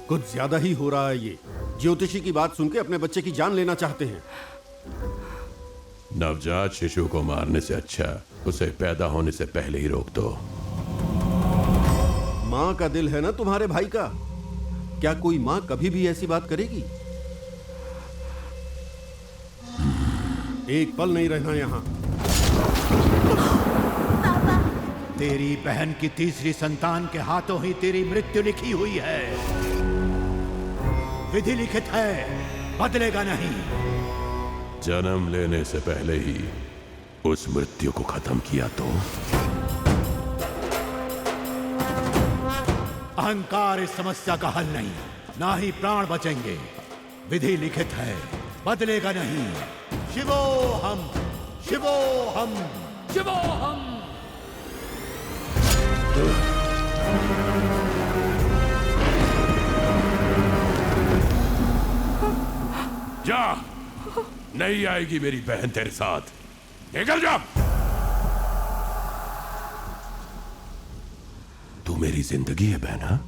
Speaker 18: कुछ ज्यादा ही हो रहा है ये। ज्योतिषी की बात सुन के अपने बच्चे की जान लेना चाहते हैं।
Speaker 17: नवजात शिशु को मारने से अच्छा उसे पैदा होने से पहले ही रोक दो।
Speaker 18: माँ का दिल है ना तुम्हारे भाई का? क्या कोई माँ कभी भी ऐसी बात करेगी? एक पल नहीं रहना यहाँ।
Speaker 1: तेरी बहन की तीसरी संतान के हाथों ही तेरी मृत्यु लिखी हुई है। विधि लिखित है, बदलेगा नहीं।
Speaker 17: जन्म लेने से पहले ही उस मृत्यु को खत्म किया तो
Speaker 1: अहंकार इस समस्या का हल नहीं, ना ही प्राण बचेंगे। विधि लिखित है, बदलेगा नहीं। शिवोहम, शिवोहम, शिवोहम।
Speaker 17: जा, नहीं आएगी मेरी बहन तेरे साथ। निकल जा। तू मेरी जिंदगी है बहन, हाँ?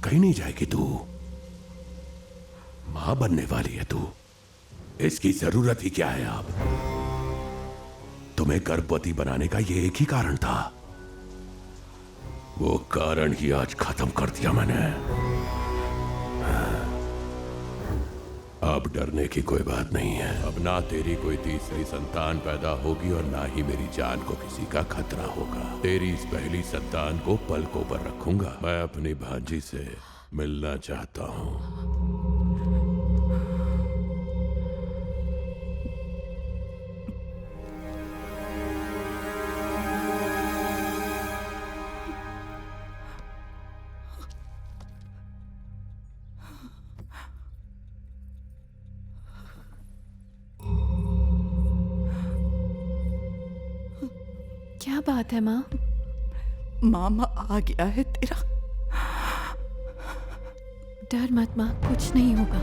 Speaker 17: कहीं नहीं जाएगी तू। मां बनने वाली है तू। इसकी जरूरत ही क्या है अब? तुम्हें गर्भवती बनाने का ये एक ही कारण था। वो कारण ही आज खत्म कर दिया मैंने। अब डरने की कोई बात नहीं है। अब ना तेरी कोई तीसरी संतान पैदा होगी और ना ही मेरी जान को किसी का खतरा होगा। तेरी इस पहली संतान को पलकों पर रखूंगा। मैं अपनी भांजी से मिलना चाहता हूं।
Speaker 10: क्या बात है माँ?
Speaker 4: मामा आ गया है तेरा।
Speaker 10: डर मत माँ, कुछ नहीं होगा।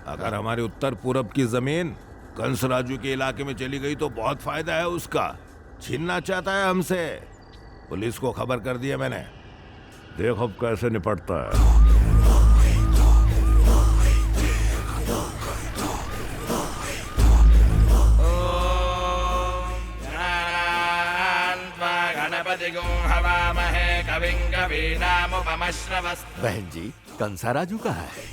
Speaker 11: अगर हमारे उत्तर पूरब की जमीन कंस राजू के इलाके में चली गई तो बहुत फायदा है उसका। छीनना चाहता है हमसे। पुलिस को खबर कर दिया मैंने। देख अब कैसे निपटता है।
Speaker 8: बहन जी, कंसा राजू कहाँ है?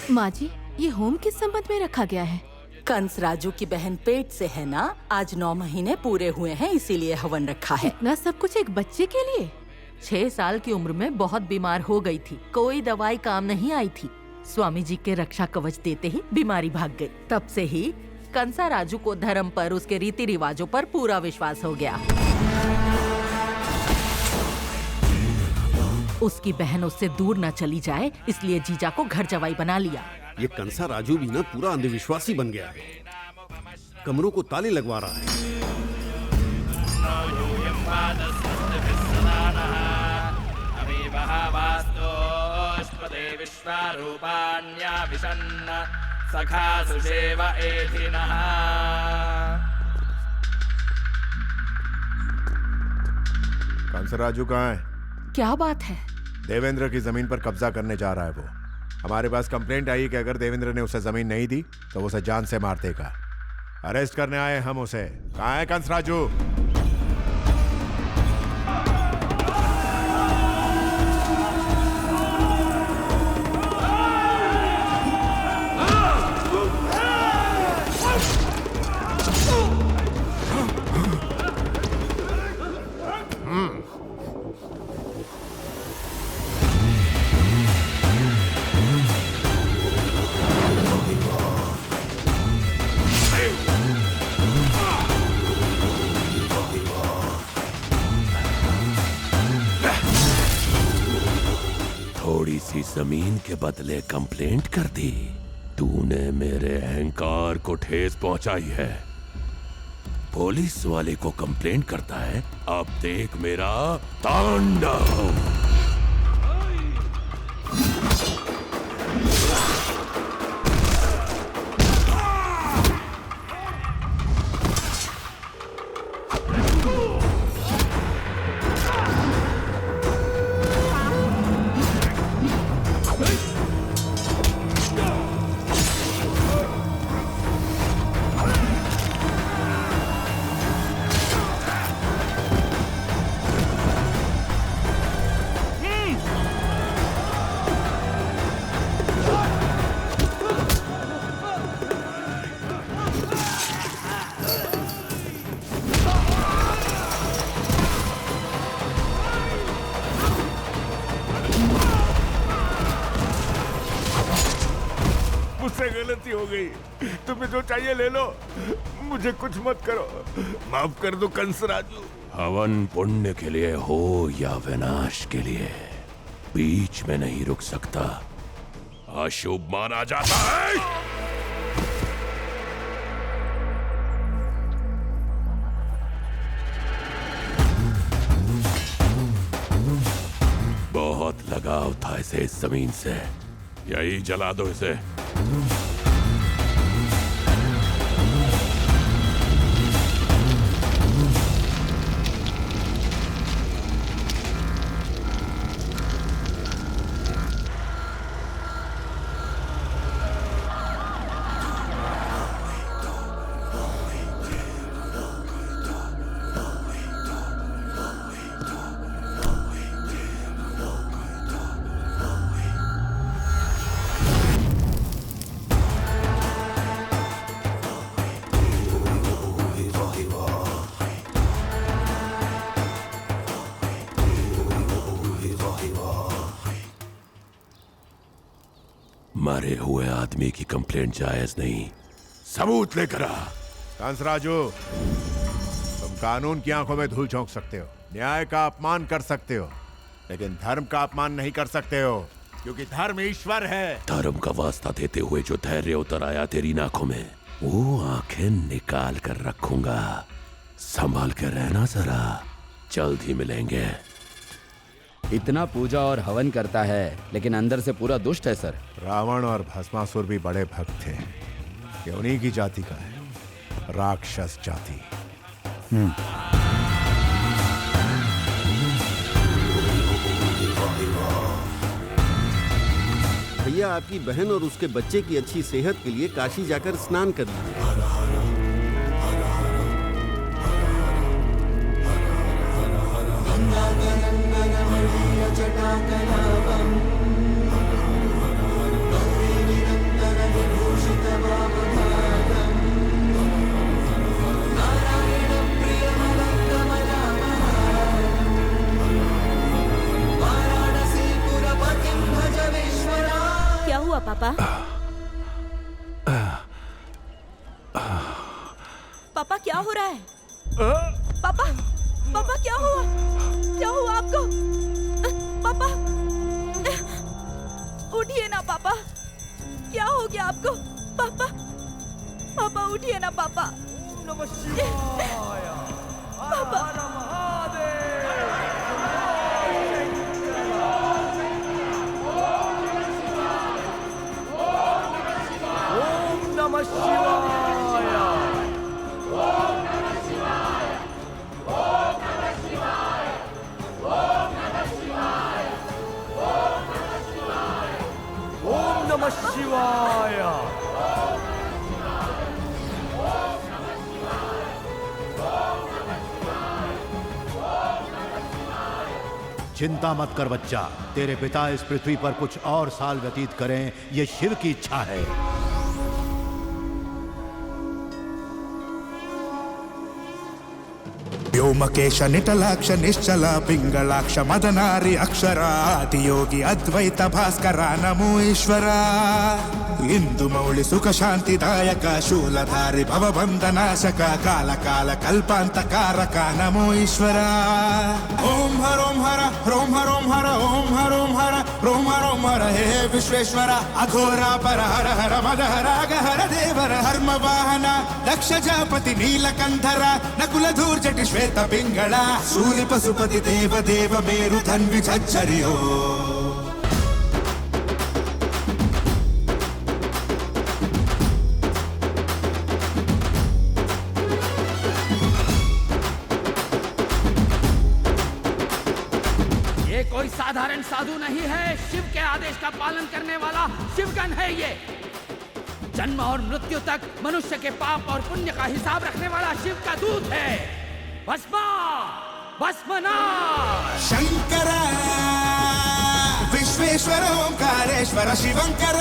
Speaker 10: माँ जी, ये होम किस संबंध में रखा गया है?
Speaker 14: कंस राजू की बहन पेट से है ना। आज 9 महीने पूरे हुए हैं, इसीलिए हवन रखा है।
Speaker 10: इतना सब कुछ एक बच्चे के लिए?
Speaker 14: 6 साल की उम्र में बहुत बीमार हो गई थी। कोई दवाई काम नहीं आई थी। स्वामी जी के रक्षा कवच देते ही बीमारी भाग गई। तब से ही कंसा राजू को धर्म पर, उसके रीति रिवाजों पर पूरा विश्वास हो गया। उसकी बहन उससे दूर न चली जाए, इसलिए जीजा को घर जवाई बना लिया।
Speaker 18: ये कंसा राजू भी ना पूरा अंधविश्वासी बन गया है, कमरों को ताले लगवा रहा है।
Speaker 16: कंसराजू कहाँ है?
Speaker 14: क्या बात है?
Speaker 16: देवेंद्र की जमीन पर कब्जा करने जा रहा है वो। हमारे पास कंप्लेंट आई कि अगर देवेंद्र ने उसे जमीन नहीं दी तो वो उसे जान से मार देगा। अरेस्ट करने आए हम उसे। कहाँ है कंसराजू?
Speaker 17: थोड़ी सी जमीन के बदले कंप्लेंट कर दी। तूने मेरे अहंकार को ठेस पहुंचाई है। पुलिस वाले को कंप्लेंट करता है, अब देख मेरा तांडव।
Speaker 11: मुझसे गलती हो गई, तुम्हें जो चाहिए ले लो, मुझे कुछ मत करो, माफ कर दो कंसराजू।
Speaker 17: हवन पुण्य के लिए हो या विनाश के लिए, बीच में नहीं रुक सकता, अशुभ माना जाता है। बहुत लगाव था इसे इस जमीन से, यही जला दो इसे। मरे हुए आदमी की कंप्लेंट जायज नहीं, सबूत लेकर आ।
Speaker 16: कंसराजू, तुम कानून की आंखों में धूल झोंक सकते हो, न्याय का अपमान कर सकते हो, लेकिन धर्म का अपमान नहीं कर सकते हो, क्योंकि धर्म ईश्वर है।
Speaker 17: धर्म का वास्ता देते हुए जो धैर्य उतर आया तेरी आंखों में, वो आंखें निकाल कर रखूंगा। संभाल कर रहना जरा, जल्द ही मिलेंगे।
Speaker 19: इतना पूजा और हवन करता है, लेकिन अंदर से पूरा दुष्ट है सर।
Speaker 16: रावण और भस्मासुर भी बड़े भक्त थे, ये उन्हीं की जाति का है, राक्षस जाति।
Speaker 18: भैया, आपकी बहन और उसके बच्चे की अच्छी सेहत के लिए काशी जाकर स्नान कर लीजिए।
Speaker 13: क्या हुआ पापा? पापा क्या हो रहा है? पापा, पापा क्या हुआ? क्या हुआ आपको? पापा
Speaker 20: उठिए ना पापा, क्या हो गया आपको? पापा, पापा उठिए ना पापा। पापा,
Speaker 2: ओम नमः शिवाय। ओम नमः शिवाय।
Speaker 1: चिंता मत कर बच्चा, तेरे पिता इस पृथ्वी पर कुछ और साल व्यतीत करें, ये शिव की इच्छा है।
Speaker 21: व्योमकेश निटलाक्ष निश्चल पिंगलाक्ष मदनारि अक्षराति योगी अद्वैत भास्कर नमो ईश्वरा। इंदु मौलि सुख शांतिदायक शूलधारि भवबंधनाशक काल काल कल्पांतकारक नमो ईश्वरा। ओम हर ओम हर रोम हर ओम हर ओम हर ओम हर रोम हर ओम हर हे विश्वेश्वर अघोरा पर हर हर मद हर हर देवर हर्म वाहन दक्ष जापति नीलकंधर नकुल धूर जटि श्वेत पिंगళ सूर्य पशुपति देव देव मेरु धन्वि झज्झरियो।
Speaker 22: ये कोई साधारण साधु नहीं है, शिव के आदेश का पालन करने वाला शिवगण है ये। जन्म और मृत्यु तक मनुष्य के पाप और पुण्य का हिसाब रखने वाला शिव का दूत है। भस्मा भस्मनाश।
Speaker 21: शंकर विश्वेश्वर ओंकारेश्वर शिवंकर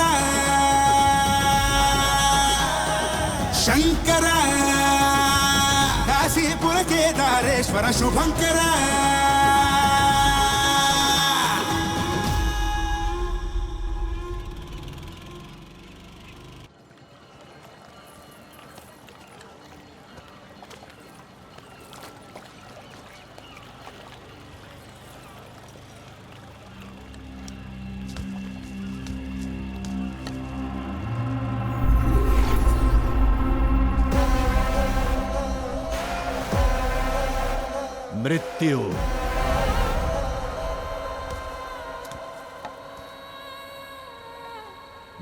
Speaker 21: शंकर काशीपुर केदारेश्वर शुभंकर।
Speaker 1: मृत्यु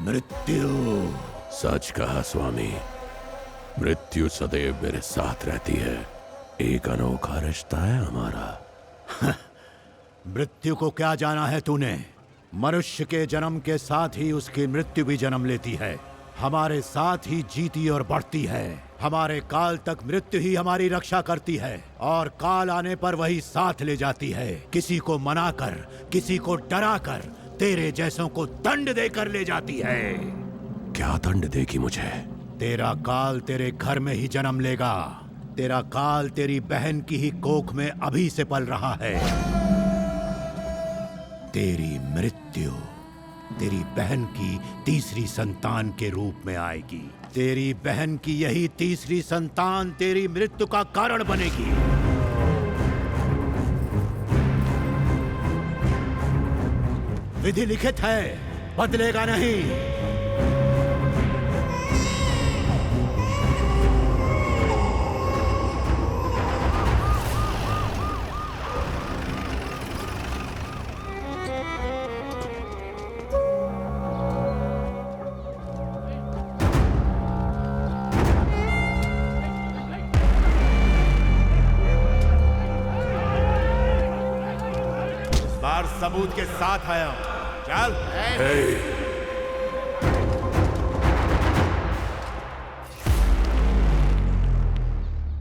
Speaker 1: मृत्यु।
Speaker 17: सच कहा स्वामी, मृत्यु सदैव मेरे साथ रहती है। एक अनोखा रिश्ता है हमारा।
Speaker 1: मृत्यु को क्या जाना है तूने? मनुष्य के जन्म के साथ ही उसकी मृत्यु भी जन्म लेती है, हमारे साथ ही जीती और बढ़ती है। हमारे काल तक मृत्यु ही हमारी रक्षा करती है और काल आने पर वही साथ ले जाती है। किसी को मनाकर, किसी को डराकर, तेरे जैसों को दंड देकर ले जाती है।
Speaker 17: क्या दंड देगी मुझे?
Speaker 1: तेरा काल तेरे घर में ही जन्म लेगा। तेरा काल तेरी बहन की ही कोख में अभी से पल रहा है। तेरी मृत्यु तेरी बहन की तीसरी संतान के रूप में आएगी। तेरी बहन की यही तीसरी संतान तेरी मृत्यु का कारण बनेगी। विधि लिखित है, बदलेगा नहीं।
Speaker 16: सबूत के साथ आया हूं। चल।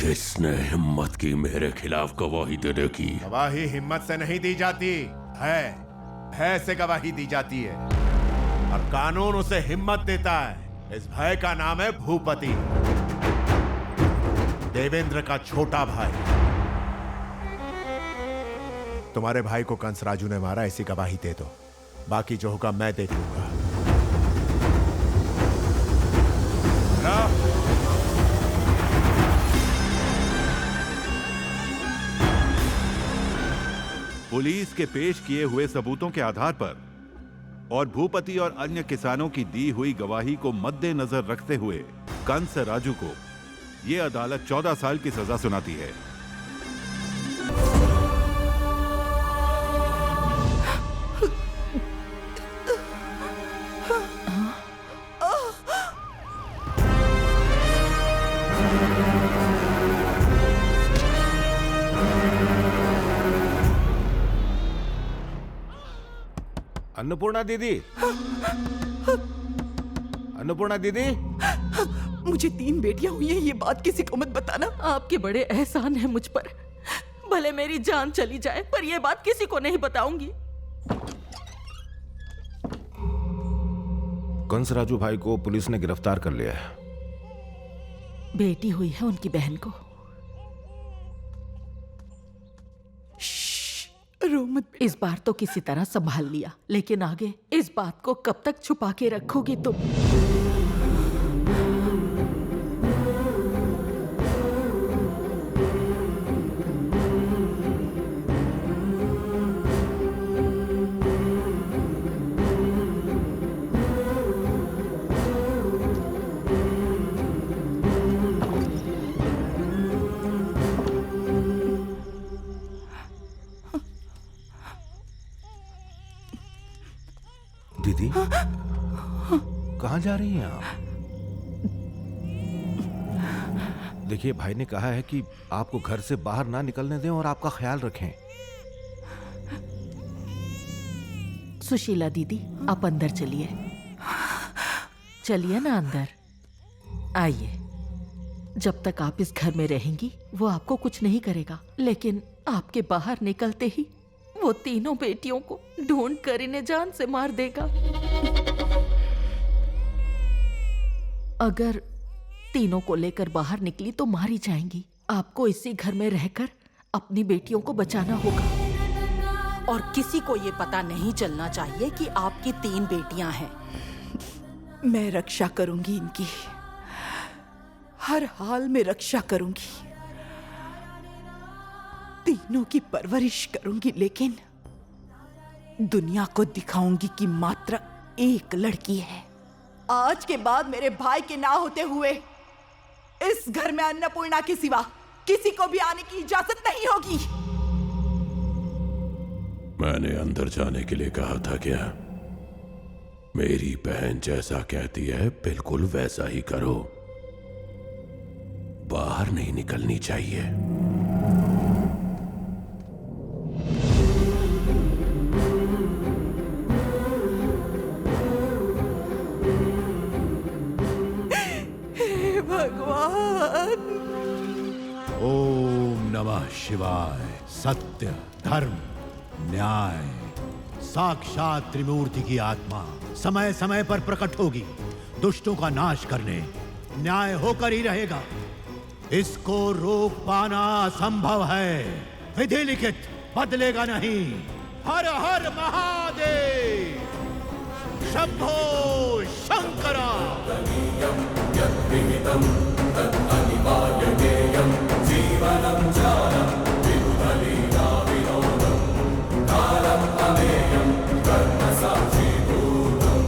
Speaker 17: किसने हिम्मत की मेरे खिलाफ गवाही देने की?
Speaker 16: गवाही हिम्मत से नहीं दी जाती, भय से गवाही दी जाती है और कानून उसे हिम्मत देता है। इस भय का नाम है भूपति, देवेंद्र का छोटा भाई। तुम्हारे भाई को कंस राजू ने मारा, ऐसी गवाही दे दो, बाकी जो होगा मैं देख लूंगा।
Speaker 15: पुलिस के पेश किए हुए सबूतों के आधार पर और भूपति और अन्य किसानों की दी हुई गवाही को मद्देनजर रखते हुए कंस राजू को ये अदालत 14 साल की सजा सुनाती है।
Speaker 11: अन्नपूर्णा दीदी, अन्नपूर्णा दीदी,
Speaker 22: मुझे 3 बेटियां हुई हैं, ये बात किसी को मत बताना।
Speaker 14: आपके बड़े एहसान है मुझ पर। भले मेरी जान चली जाए पर यह बात किसी को नहीं बताऊंगी।
Speaker 11: कंस राजू भाई को पुलिस ने गिरफ्तार कर लिया है।
Speaker 14: बेटी हुई है उनकी बहन को।
Speaker 22: रो मत।
Speaker 14: इस बार तो किसी तरह संभाल लिया, लेकिन आगे इस बात को कब तक छुपा के रखोगी तुम?
Speaker 11: दीदी, कहाँ जा रही हैं आप? देखिए, भाई ने कहा है कि आपको घर से बाहर ना निकलने दें और आपका ख्याल रखें।
Speaker 14: सुशीला दीदी, आप अंदर चलिए। चलिए ना अंदर, आइए। जब तक आप इस घर में रहेंगी वो आपको कुछ नहीं करेगा, लेकिन आपके बाहर निकलते ही वो तीनों बेटियों को ढूंढ कर इन्हें जान से मार देगा। अगर तीनों को लेकर बाहर निकली तो मारी जाएंगी। आपको इसी घर में रहकर अपनी बेटियों को बचाना होगा।
Speaker 20: और किसी को ये पता नहीं चलना चाहिए कि आपकी 3 बेटियां हैं।
Speaker 22: मैं रक्षा करूंगी इनकी, हर हाल में रक्षा करूंगी, तीनों की परवरिश करूंगी, लेकिन दुनिया को दिखाऊंगी कि मात्र एक लड़की है। आज के बाद मेरे भाई के ना होते हुए इस घर में अन्नपूर्णा के सिवा किसी को भी आने की इजाजत नहीं होगी।
Speaker 17: मैंने अंदर जाने के लिए कहा था क्या? मेरी बहन जैसा कहती है बिल्कुल वैसा ही करो। बाहर नहीं निकलनी चाहिए।
Speaker 22: हे भगवान।
Speaker 1: ओम नमः शिवाय। सत्य, धर्म, न्याय, साक्षात त्रिमूर्ति की आत्मा समय समय पर प्रकट होगी। दुष्टों का नाश करने न्याय होकर ही रहेगा। इसको रोक पाना असंभव है। विधि लिखित बदलेगा नहीं। हर हर महादेव। शंभो शंकरा। जीवनं जानम विबुधलीला विनोदम कालम अमेयम कर्म साक्षी भूतम।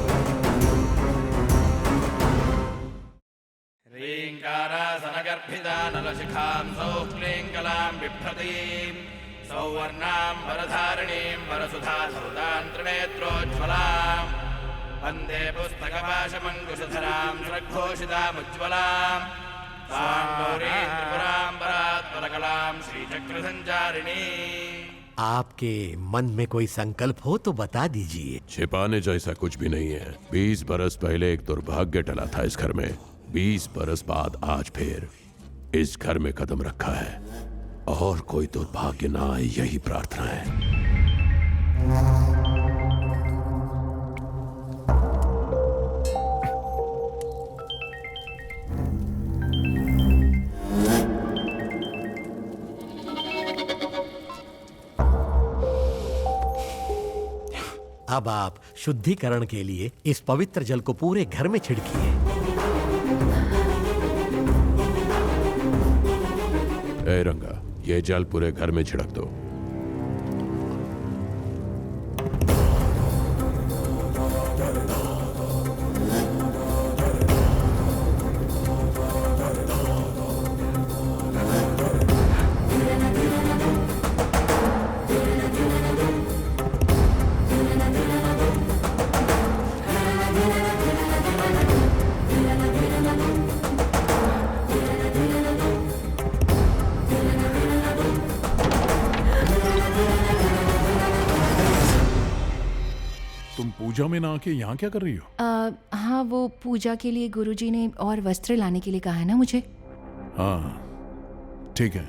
Speaker 22: ह्रीङ्कारासनगर्भिता नलशिखां सौक्लीङ्कलां बिभ्रतीं सौवर्णां वरधारिणीं वरसुधाधौतां त्रिनेत्रोज्ज्वलां वन्दे पुस्तकपाशमङ्कुशधरां स्रग्घोषितामुज्ज्वलां ताण्डूरीं त्रिपुरां परात्परकलां श्रीचक्रसञ्चारिणी।
Speaker 8: आपके मन में कोई संकल्प हो तो बता दीजिए।
Speaker 17: छिपाने जैसा कुछ भी नहीं है। 20 बरस पहले एक दुर्भाग्य टला था इस घर में। 20 बरस बाद आज फिर इस घर में कदम रखा है। और कोई दुर्भाग्य ना आए, यही प्रार्थना है।
Speaker 8: अब आप शुद्धिकरण के लिए इस पवित्र जल को पूरे घर में छिड़किए।
Speaker 17: ए रंगा, ये जल पूरे घर में छिड़क दो।
Speaker 3: पूजा में ना आके यहाँ क्या कर रही हो?
Speaker 5: हाँ, वो पूजा के लिए गुरुजी ने और वस्त्र लाने के लिए कहा है ना मुझे।
Speaker 3: हाँ ठीक है।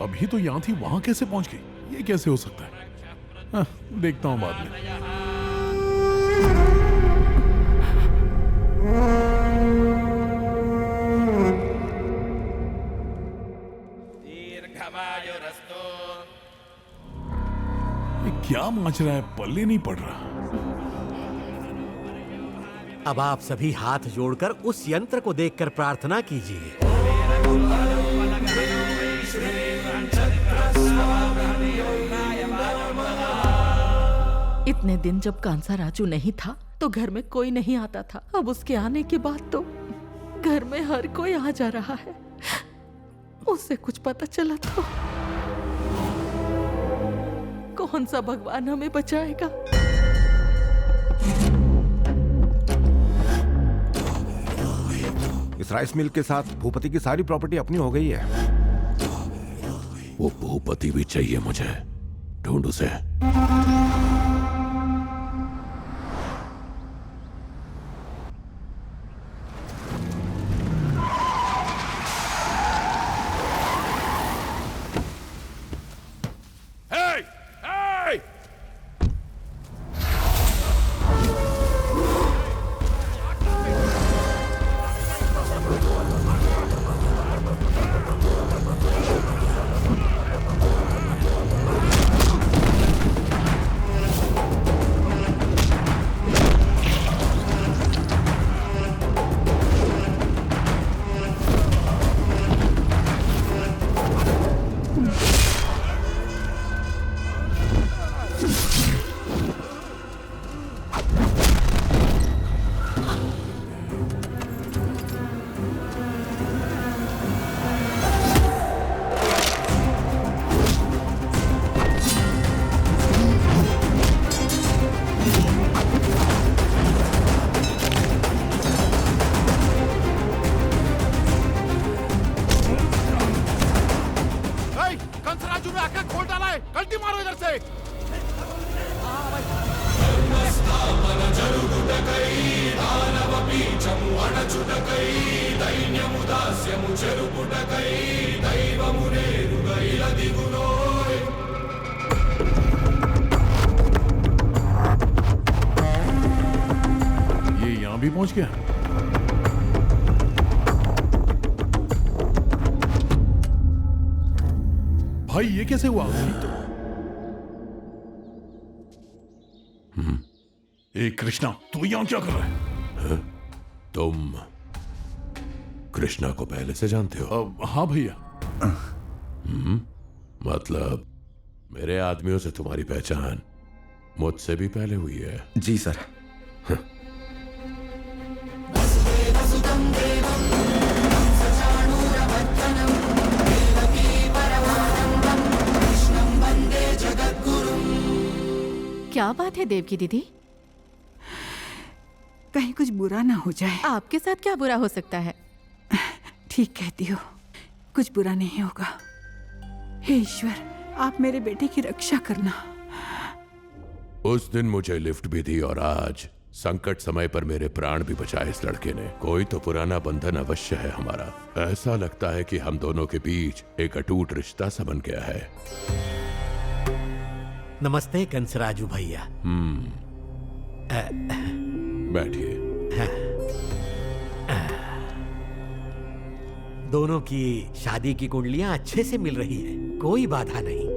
Speaker 3: अभी तो यहाँ थी, वहां कैसे पहुंच गई? ये कैसे हो सकता है? हाँ, देखता हूँ बाद में। ये क्या मच रहा है? पल्ले नहीं पड़ रहा।
Speaker 8: अब आप सभी हाथ जोड़कर उस यंत्र को देखकर प्रार्थना कीजिए।
Speaker 14: इतने दिन जब कांसा राजू नहीं था तो घर में कोई नहीं आता था। अब उसके आने के बाद तो घर में हर कोई आ जा रहा है। उससे कुछ पता चला तो कौन सा भगवान हमें बचाएगा?
Speaker 11: इस राइस मिल के साथ भूपति की सारी प्रॉपर्टी अपनी हो गई है।
Speaker 17: वो भूपति भी चाहिए मुझे। ढूंढ उसे।
Speaker 3: ये यहाँ भी पहुंच गया। भाई ये कैसे हुआ? ए कृष्णा, तू यहाँ क्या कर रहा है?
Speaker 17: तुम कृष्णा को पहले से जानते हो?
Speaker 3: हाँ भैया।
Speaker 17: मतलब मेरे आदमियों से तुम्हारी पहचान मुझसे भी पहले हुई है।
Speaker 6: जी सर।
Speaker 10: क्या बात है देवकी दीदी?
Speaker 4: कहीं कुछ बुरा ना हो जाए।
Speaker 10: आपके साथ क्या बुरा हो सकता है?
Speaker 4: ठीक कहती हो, कुछ बुरा नहीं होगा। हे ईश्वर, आप मेरे बेटे की रक्षा करना।
Speaker 17: उस दिन मुझे लिफ्ट भी दी और आज संकट समय पर मेरे प्राण भी बचाए इस लड़के ने। कोई तो पुराना बंधन अवश्य है हमारा। ऐसा लगता है कि हम दोनों के बीच एक अटूट रिश्ता सा बन गया है।
Speaker 8: नमस्ते कंसराजू भैया।
Speaker 17: बैठिए।
Speaker 8: दोनों की शादी की कुंडलियां अच्छे से मिल रही है, कोई बाधा नहीं।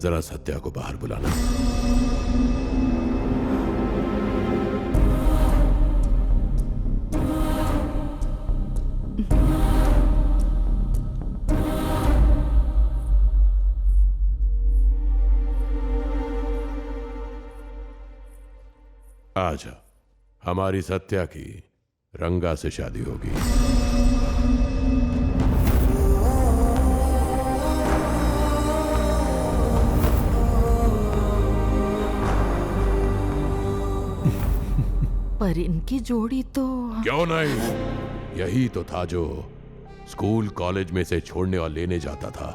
Speaker 17: जरा सत्या को बाहर बुलाना। आजा, हमारी सत्या की रंगा से शादी होगी।
Speaker 14: पर इनकी जोड़ी तो
Speaker 17: क्यों नहीं? यही तो था जो स्कूल कॉलेज में से छोड़ने और लेने जाता था।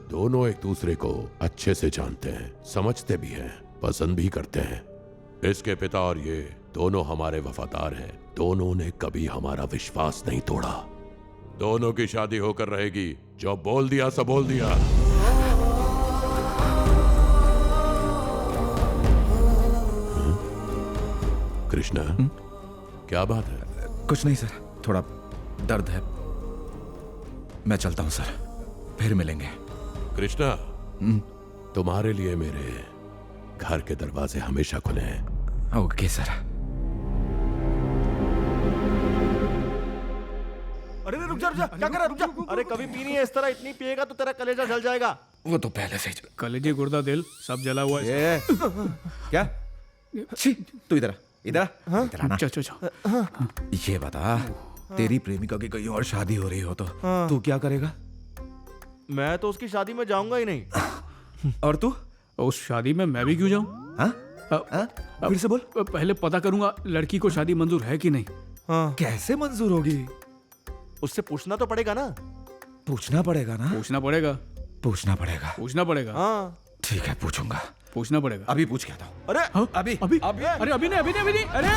Speaker 17: दोनों एक दूसरे को अच्छे से जानते हैं, समझते भी हैं, पसंद भी करते हैं। इसके पिता और ये दोनों हमारे वफादार हैं। दोनों ने कभी हमारा विश्वास नहीं तोड़ा। दोनों की शादी होकर रहेगी। जो बोल दिया सो बोल दिया। कृष्णा, क्या बात है?
Speaker 6: कुछ नहीं सर, थोड़ा दर्द है। मैं चलता हूं सर, फिर मिलेंगे।
Speaker 17: कृष्णा, तुम्हारे लिए मेरे घर के दरवाजे हमेशा खुले हैं।
Speaker 6: Okay sir.
Speaker 7: अरे रुक जा, क्या कर रहा है? रुक जा। अरे कभी पीनी है इस तरह, इतनी पिएगा तो तेरा कलेजा जल जाएगा।
Speaker 6: वो तो पहले से ही।
Speaker 9: कलेजे, गुर्दा, दिल सब जला हुआ है।
Speaker 6: क्या? छी, तू इधर इधर इधर आना। ये बता, तेरी प्रेमिका की कहीं और शादी हो रही हो तो तू क्या करेगा?
Speaker 7: मैं तो उसकी शादी में जाऊंगा ही नहीं।
Speaker 6: और तू?
Speaker 9: उस शादी में मैं भी क्यों जाऊं?
Speaker 6: फिर से बोल।
Speaker 9: पहले पता करूंगा लड़की को शादी मंजूर है कि नहीं।
Speaker 6: कैसे मंजूर होगी?
Speaker 7: उससे पूछना तो पड़ेगा ना।
Speaker 6: पूछना पड़ेगा ना?
Speaker 9: पूछना पड़ेगा।
Speaker 6: पूछना पड़ेगा।
Speaker 9: पूछना पड़ेगा।
Speaker 7: हाँ
Speaker 6: ठीक है, पूछूंगा।
Speaker 9: पूछना पड़ेगा।
Speaker 6: अभी पूछ के आता हूं।
Speaker 7: अरे
Speaker 6: अभी
Speaker 9: अभी अरे अभी नहीं। अरे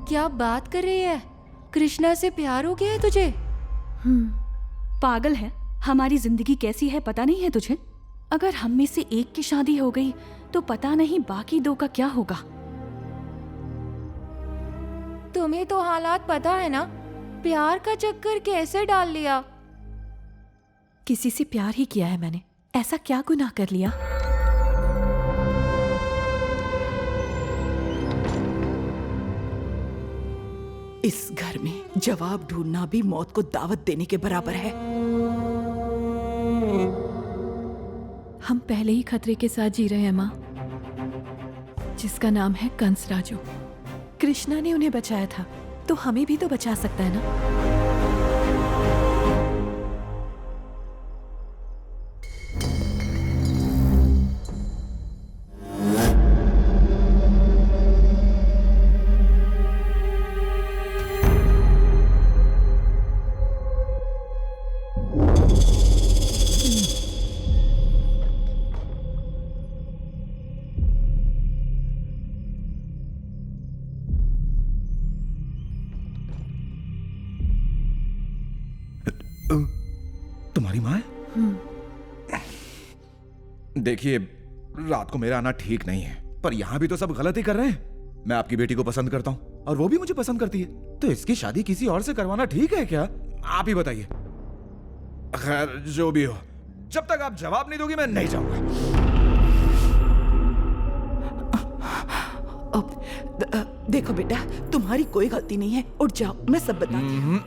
Speaker 5: क्या बात कर रही है? कृष्णा से प्यार हो गया है तुझे?
Speaker 20: पागल है। हमारी जिंदगी कैसी है पता नहीं है तुझे? अगर हम में से एक की शादी हो गई तो पता नहीं बाकी दो का क्या होगा।
Speaker 5: तुम्हें तो हालात पता है ना, प्यार का चक्कर कैसे डाल लिया।
Speaker 10: किसी से प्यार ही किया है मैंने, ऐसा क्या गुनाह कर लिया?
Speaker 14: इस घर में जवाब ढूंढना भी मौत को दावत देने के बराबर है।
Speaker 10: हम पहले ही खतरे के साथ जी रहे हैं माँ, जिसका नाम है कंस राजू। कृष्णा ने उन्हें बचाया था तो हमें भी तो बचा सकता है ना।
Speaker 6: तुम्हारी माँ है? देखिए, रात को मेरा आना ठीक नहीं है, पर यहाँ भी तो सब गलत ही कर रहे हैं। मैं आपकी बेटी को पसंद करता हूँ और वो भी मुझे पसंद करती है, तो इसकी शादी किसी और से करवाना ठीक है क्या? आप ही बताइए। खैर जो भी हो, जब तक आप जवाब नहीं दोगी मैं नहीं जाऊंगा।
Speaker 14: अब देखो बेटा, तुम्हारी कोई गलती नहीं है। उठ जाओ, मैं सब बताती हूँ।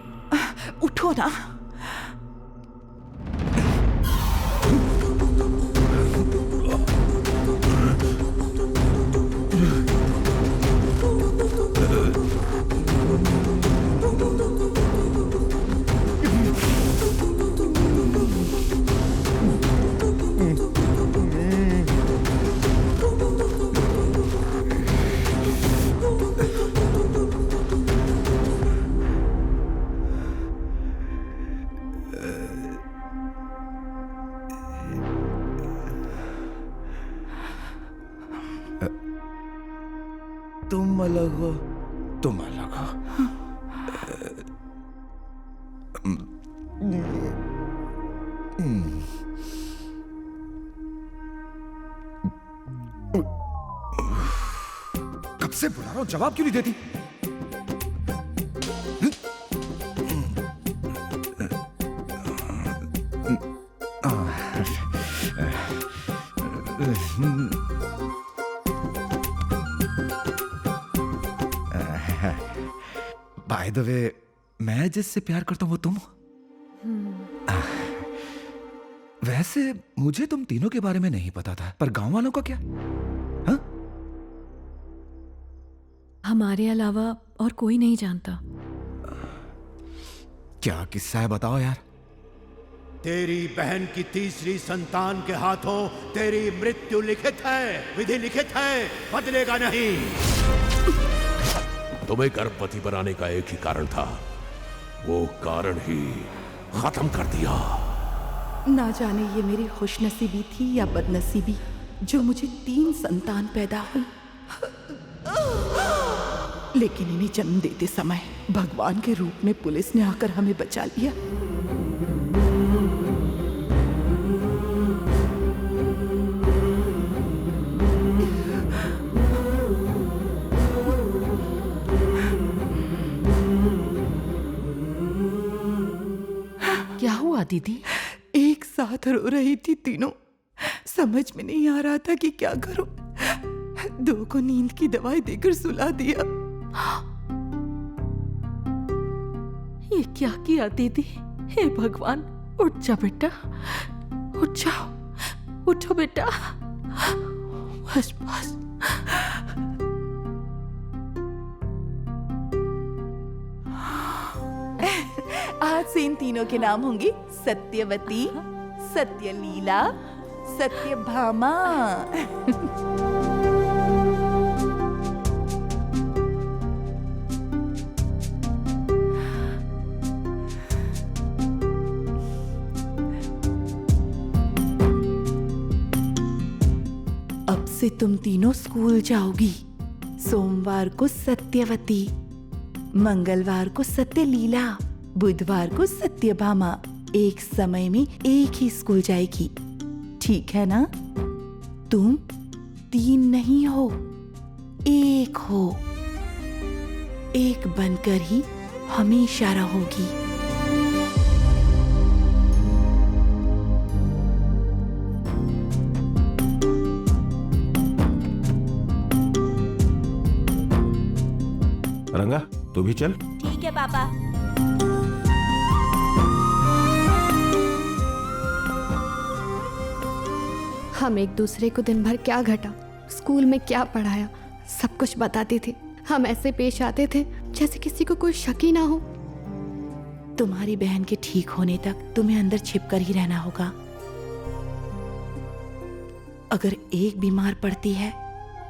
Speaker 14: उठो ना।
Speaker 6: तुम अलग हो, तुम अलग हो। कब से बुला रहा हूं, जवाब क्यों नहीं देती? बाय द वे, मैं जिससे प्यार करता हूं वो तुम हो? वैसे मुझे तुम तीनों के बारे में नहीं पता था, पर गांव वालों का क्या? हा?
Speaker 10: हमारे अलावा और कोई नहीं जानता।
Speaker 6: क्या किस्सा है, बताओ यार।
Speaker 1: तेरी बहन की तीसरी संतान के हाथों तेरी मृत्यु लिखित है, विधि लिखित है, बदलेगा नहीं।
Speaker 17: तुम्हें गर्भवती बनाने का एक ही कारण था, वो कारण ही खत्म कर दिया।
Speaker 10: ना जाने ये मेरी खुशनसीबी थी या बदनसीबी जो मुझे 3 संतान पैदा हुई, लेकिन इन्हें जन्म देते समय भगवान के रूप में पुलिस ने आकर हमें बचा लिया।
Speaker 14: क्या हुआ दीदी?
Speaker 10: एक साथ रो रही थी तीनों। समझ में नहीं आ रहा था कि क्या करूं। 2 को नींद की दवाई देकर सुला दिया।
Speaker 14: ये क्या किया दीदी? हे भगवान, उठ जा बेटा, उठ जाओ, उठो बेटा, बस बस।
Speaker 10: आज से इन तीनों के नाम होंगे सत्यवती, सत्यलीला, सत्यभामा। अब से तुम तीनों स्कूल जाओगी। सोमवार को सत्यवती, मंगलवार को सत्यलीला, बुधवार को सत्यभामा। एक समय में एक ही स्कूल जाएगी, ठीक है ना? तुम 3 नहीं हो, 1 हो। एक बनकर ही हमेशा रहोगी।
Speaker 11: रंगा, तू भी चल।
Speaker 13: ठीक है पापा।
Speaker 12: हम एक दूसरे को दिन भर क्या घटा, स्कूल में क्या पढ़ाया, सब कुछ बताते थे। हम ऐसे पेश आते थे जैसे किसी को कोई शक ही ना हो।
Speaker 10: तुम्हारी बहन के ठीक होने तक तुम्हें अंदर छिपकर ही रहना होगा। अगर एक बीमार पड़ती है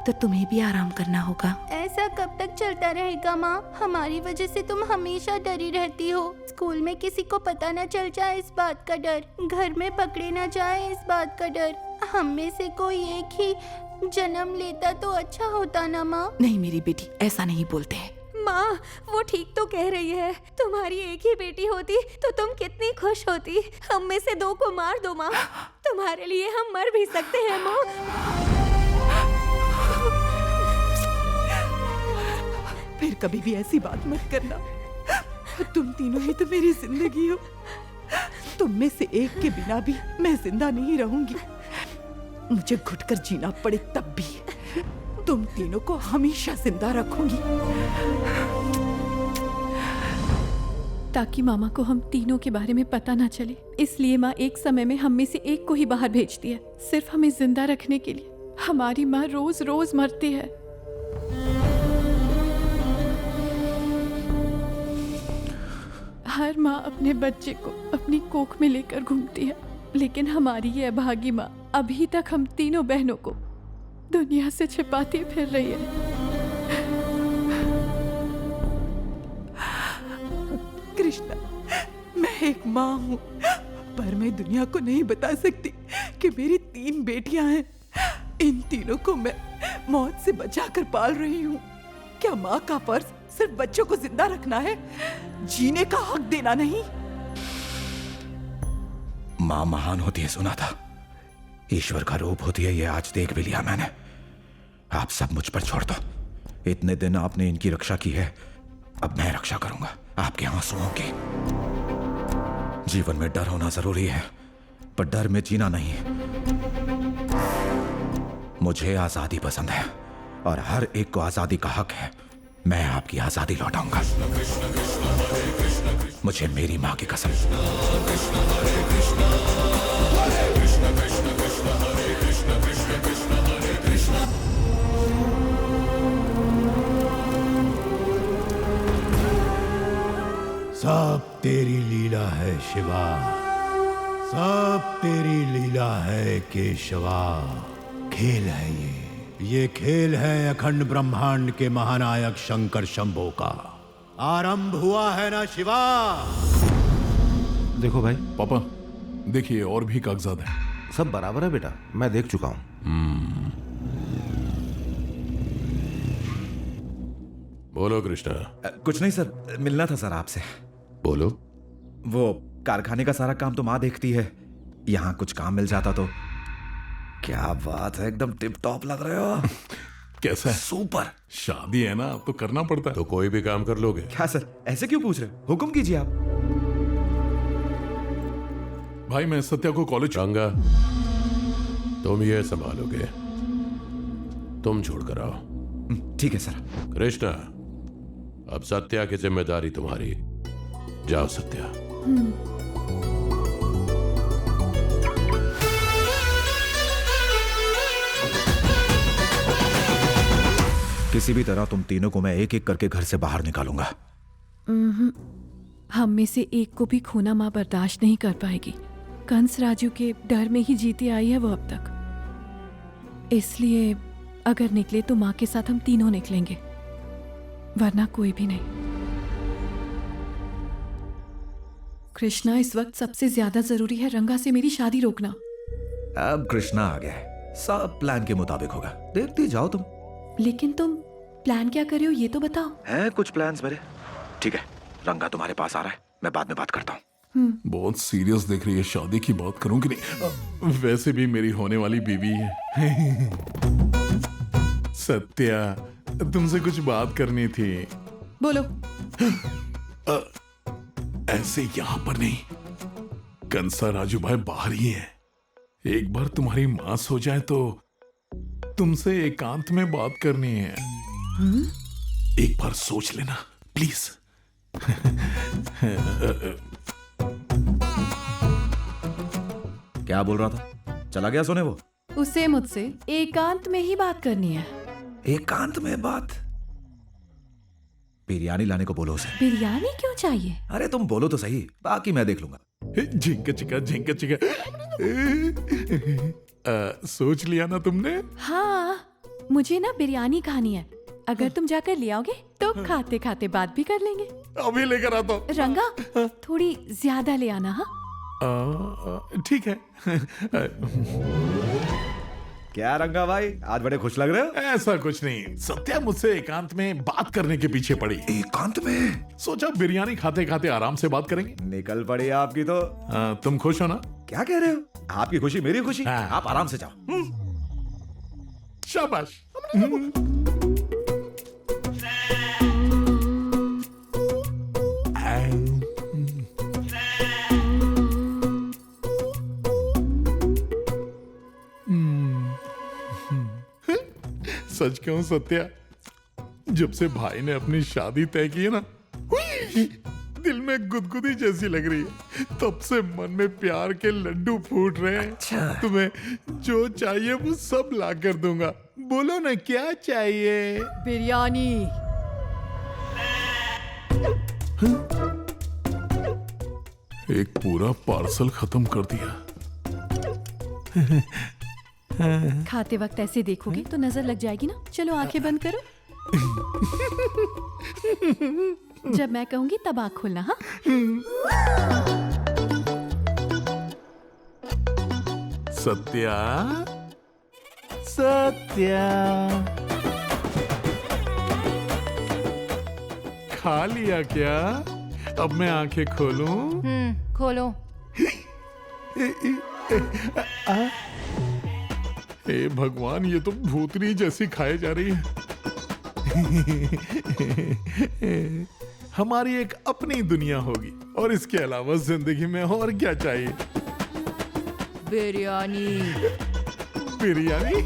Speaker 10: तो तुम्हें भी आराम करना होगा।
Speaker 19: ऐसा कब तक चलता रहेगा माँ? हमारी वजह से तुम हमेशा डरी रहती हो। स्कूल में किसी को पता न चल जाए इस बात का डर, घर में पकड़े न जाए इस बात का डर। हम में से कोई एक ही जन्म लेता तो अच्छा होता ना माँ।
Speaker 10: नहीं मेरी बेटी, ऐसा नहीं बोलते हैं।
Speaker 5: माँ, वो ठीक तो कह रही है। तुम्हारी एक ही बेटी होती तो तुम कितनी खुश होती। हम में से 2 को मार दो माँ, तुम्हारे लिए हम मर भी सकते हैं माँ।
Speaker 10: फिर कभी भी ऐसी बात मत करना। तुम तीनों ही तो मेरी जिंदगी हो। तुम में से एक के बिना भी मैं जिंदा नहीं रहूंगी। मुझे घुटकर जीना पड़े तब भी तुम तीनों को हमेशा जिंदा रखूंगी। ताकि मामा को हम तीनों के बारे में पता ना चले, इसलिए माँ एक समय में हम में से एक को ही बाहर भेजती है, सिर्फ हमें जिंदा रखने के लिए। हमारी माँ रोज रोज मरती है। हर माँ अपने बच्चे को अपनी कोख में लेकर घूमती है, लेकिन हमारी ये अभागी माँ अभी तक हम तीनों बहनों को दुनिया से छिपाती फिर रही है। कृष्णा, मैं एक माँ हूँ, पर मैं दुनिया को नहीं बता सकती कि मेरी 3 बेटियां हैं। इन तीनों को मैं मौत से बचाकर पाल रही हूँ। क्या माँ का फर्ज सिर्फ बच्चों को जिंदा रखना है, जीने का हक देना नहीं?
Speaker 6: माँ महान होती है सुना था, ईश्वर का रूप होती है ये आज देख भी लिया मैंने। आप सब मुझ पर छोड़ दो। इतने दिन आपने इनकी रक्षा की है, अब मैं रक्षा करूंगा आपके आंसुओं की। जीवन में डर होना जरूरी है, पर डर में जीना नहीं। मुझे आजादी पसंद है और हर एक को आजादी का हक है। मैं आपकी आजादी लौटाऊंगा, मुझे मेरी माँ की कसम।
Speaker 1: सब तेरी लीला है शिवा, सब तेरी लीला है केशवा। खेल है ये, ये खेल है अखंड ब्रह्मांड के महानायक शंकर शंभो का। आरंभ हुआ है ना शिवा?
Speaker 11: देखो भाई।
Speaker 3: पापा देखिए और भी कागजात हैं।
Speaker 11: सब बराबर है बेटा, मैं देख चुका हूँ।
Speaker 17: बोलो कृष्णा।
Speaker 6: कुछ नहीं सर, मिलना था सर आपसे।
Speaker 17: बोलो।
Speaker 6: वो कारखाने का सारा काम तो माँ देखती है, यहाँ कुछ काम मिल जाता तो। क्या बात है, एकदम टिप टॉप लग रहे हो।
Speaker 3: कैसा है?
Speaker 6: सुपर।
Speaker 3: शादी है ना तो करना पड़ता है।
Speaker 17: तो कोई भी काम कर लोगे?
Speaker 6: क्या सर ऐसे क्यों पूछ रहे, हुक्म कीजिए आप।
Speaker 3: भाई मैं सत्या को कॉलेज।
Speaker 17: रंगा तुम ये संभालोगे, तुम छोड़ कर आओ।
Speaker 6: ठीक है सर।
Speaker 17: कृष्णा अब सत्या की जिम्मेदारी तुम्हारी, जाओ सत्या।
Speaker 6: किसी भी तरह तुम तीनों को मैं एक एक करके घर से बाहर निकालूंगा।
Speaker 10: हम में से एक को भी खोना माँ बर्दाश्त नहीं कर पाएगी। कंस राजू के डर में ही जीती आई है वो अब तक। इसलिए अगर निकले तो माँ के साथ हम तीनों निकलेंगे, वरना कोई भी नहीं। कृष्णा इस वक्त सबसे ज्यादा जरूरी है रंगा से मेरी शादी रोकना।
Speaker 6: अब कृष्णा आ गया है, सब प्लान के मुताबिक होगा, देखती जाओ तुम।
Speaker 10: लेकिन तुम प्लान क्या कर रहे हो ये तो बताओ।
Speaker 6: है कुछ प्लान्स मेरे। ठीक है, रंगा तुम्हारे पास आ रहा है, मैं बाद में बात करता हूँ।
Speaker 3: बहुत सीरियस देख रही है, शादी की बात करूं कि नहीं? वैसे भी मेरी होने वाली बीवी है। सत्या तुमसे कुछ बात करनी थी।
Speaker 10: बोलो।
Speaker 3: ऐसे यहाँ पर नहीं, कंसा राजू भाई बाहर ही है। एक बार तुम्हारी मां सो जाए तो तुमसे एकांत में बात करनी है। एक बार सोच लेना प्लीज।
Speaker 6: क्या बोल रहा था, चला गया सोने वो?
Speaker 10: उसे मुझसे एकांत में ही बात करनी है।
Speaker 6: एकांत में बात? बिरयानी लाने को बोलो उसे।
Speaker 10: बिरयानी क्यों चाहिए?
Speaker 6: अरे तुम बोलो तो सही, बाकी मैं देख लूंगा।
Speaker 3: झिंका चिका झिंका चिका। सोच लिया ना तुमने?
Speaker 10: हाँ, मुझे ना बिरयानी खानी है। अगर तुम जाकर ले आओगे तो खाते खाते बात भी कर लेंगे।
Speaker 3: अभी लेकर आता हूँ।
Speaker 10: रंगा थोड़ी ज्यादा ले आना। हाँ
Speaker 3: ठीक है।
Speaker 6: क्या रंगा भाई आज बड़े खुश लग रहे हो?
Speaker 3: ऐसा कुछ नहीं, सत्या मुझसे एकांत में बात करने के पीछे पड़ी।
Speaker 6: एकांत में?
Speaker 3: सोचा बिरयानी खाते खाते आराम से बात करेंगे।
Speaker 6: निकल पड़ी आपकी तो।
Speaker 3: तुम खुश हो ना?
Speaker 6: क्या कह रहे हो, आपकी खुशी मेरी खुशी। आप आराम से जाओ।
Speaker 3: शाबाश। सच कहूं सत्या, जब से भाई ने अपनी शादी तय की है ना, दिल में गुदगुदी जैसी लग रही है। तब से मन में प्यार के लड्डू फूट रहे हैं।
Speaker 6: अच्छा।
Speaker 3: तुम्हें जो चाहिए वो सब ला कर दूंगा। बोलो ना क्या चाहिए?
Speaker 10: बिरयानी।
Speaker 3: एक पूरा पार्सल खत्म कर दिया।
Speaker 10: खाते वक्त ऐसे देखोगे तो नजर लग जाएगी ना। चलो आंखें बंद करो। जब मैं कहूंगी तब आंख खोलना। हाँ
Speaker 3: सत्या, सत्या खा लिया क्या? अब मैं आंखें खोलूं?
Speaker 10: खोलो।
Speaker 3: हे भगवान, ये तो भूतनी जैसी खाए जा रही है। हमारी एक अपनी दुनिया होगी और इसके अलावा जिंदगी में और क्या चाहिए?
Speaker 10: बिरयानी।
Speaker 3: बिरयानी?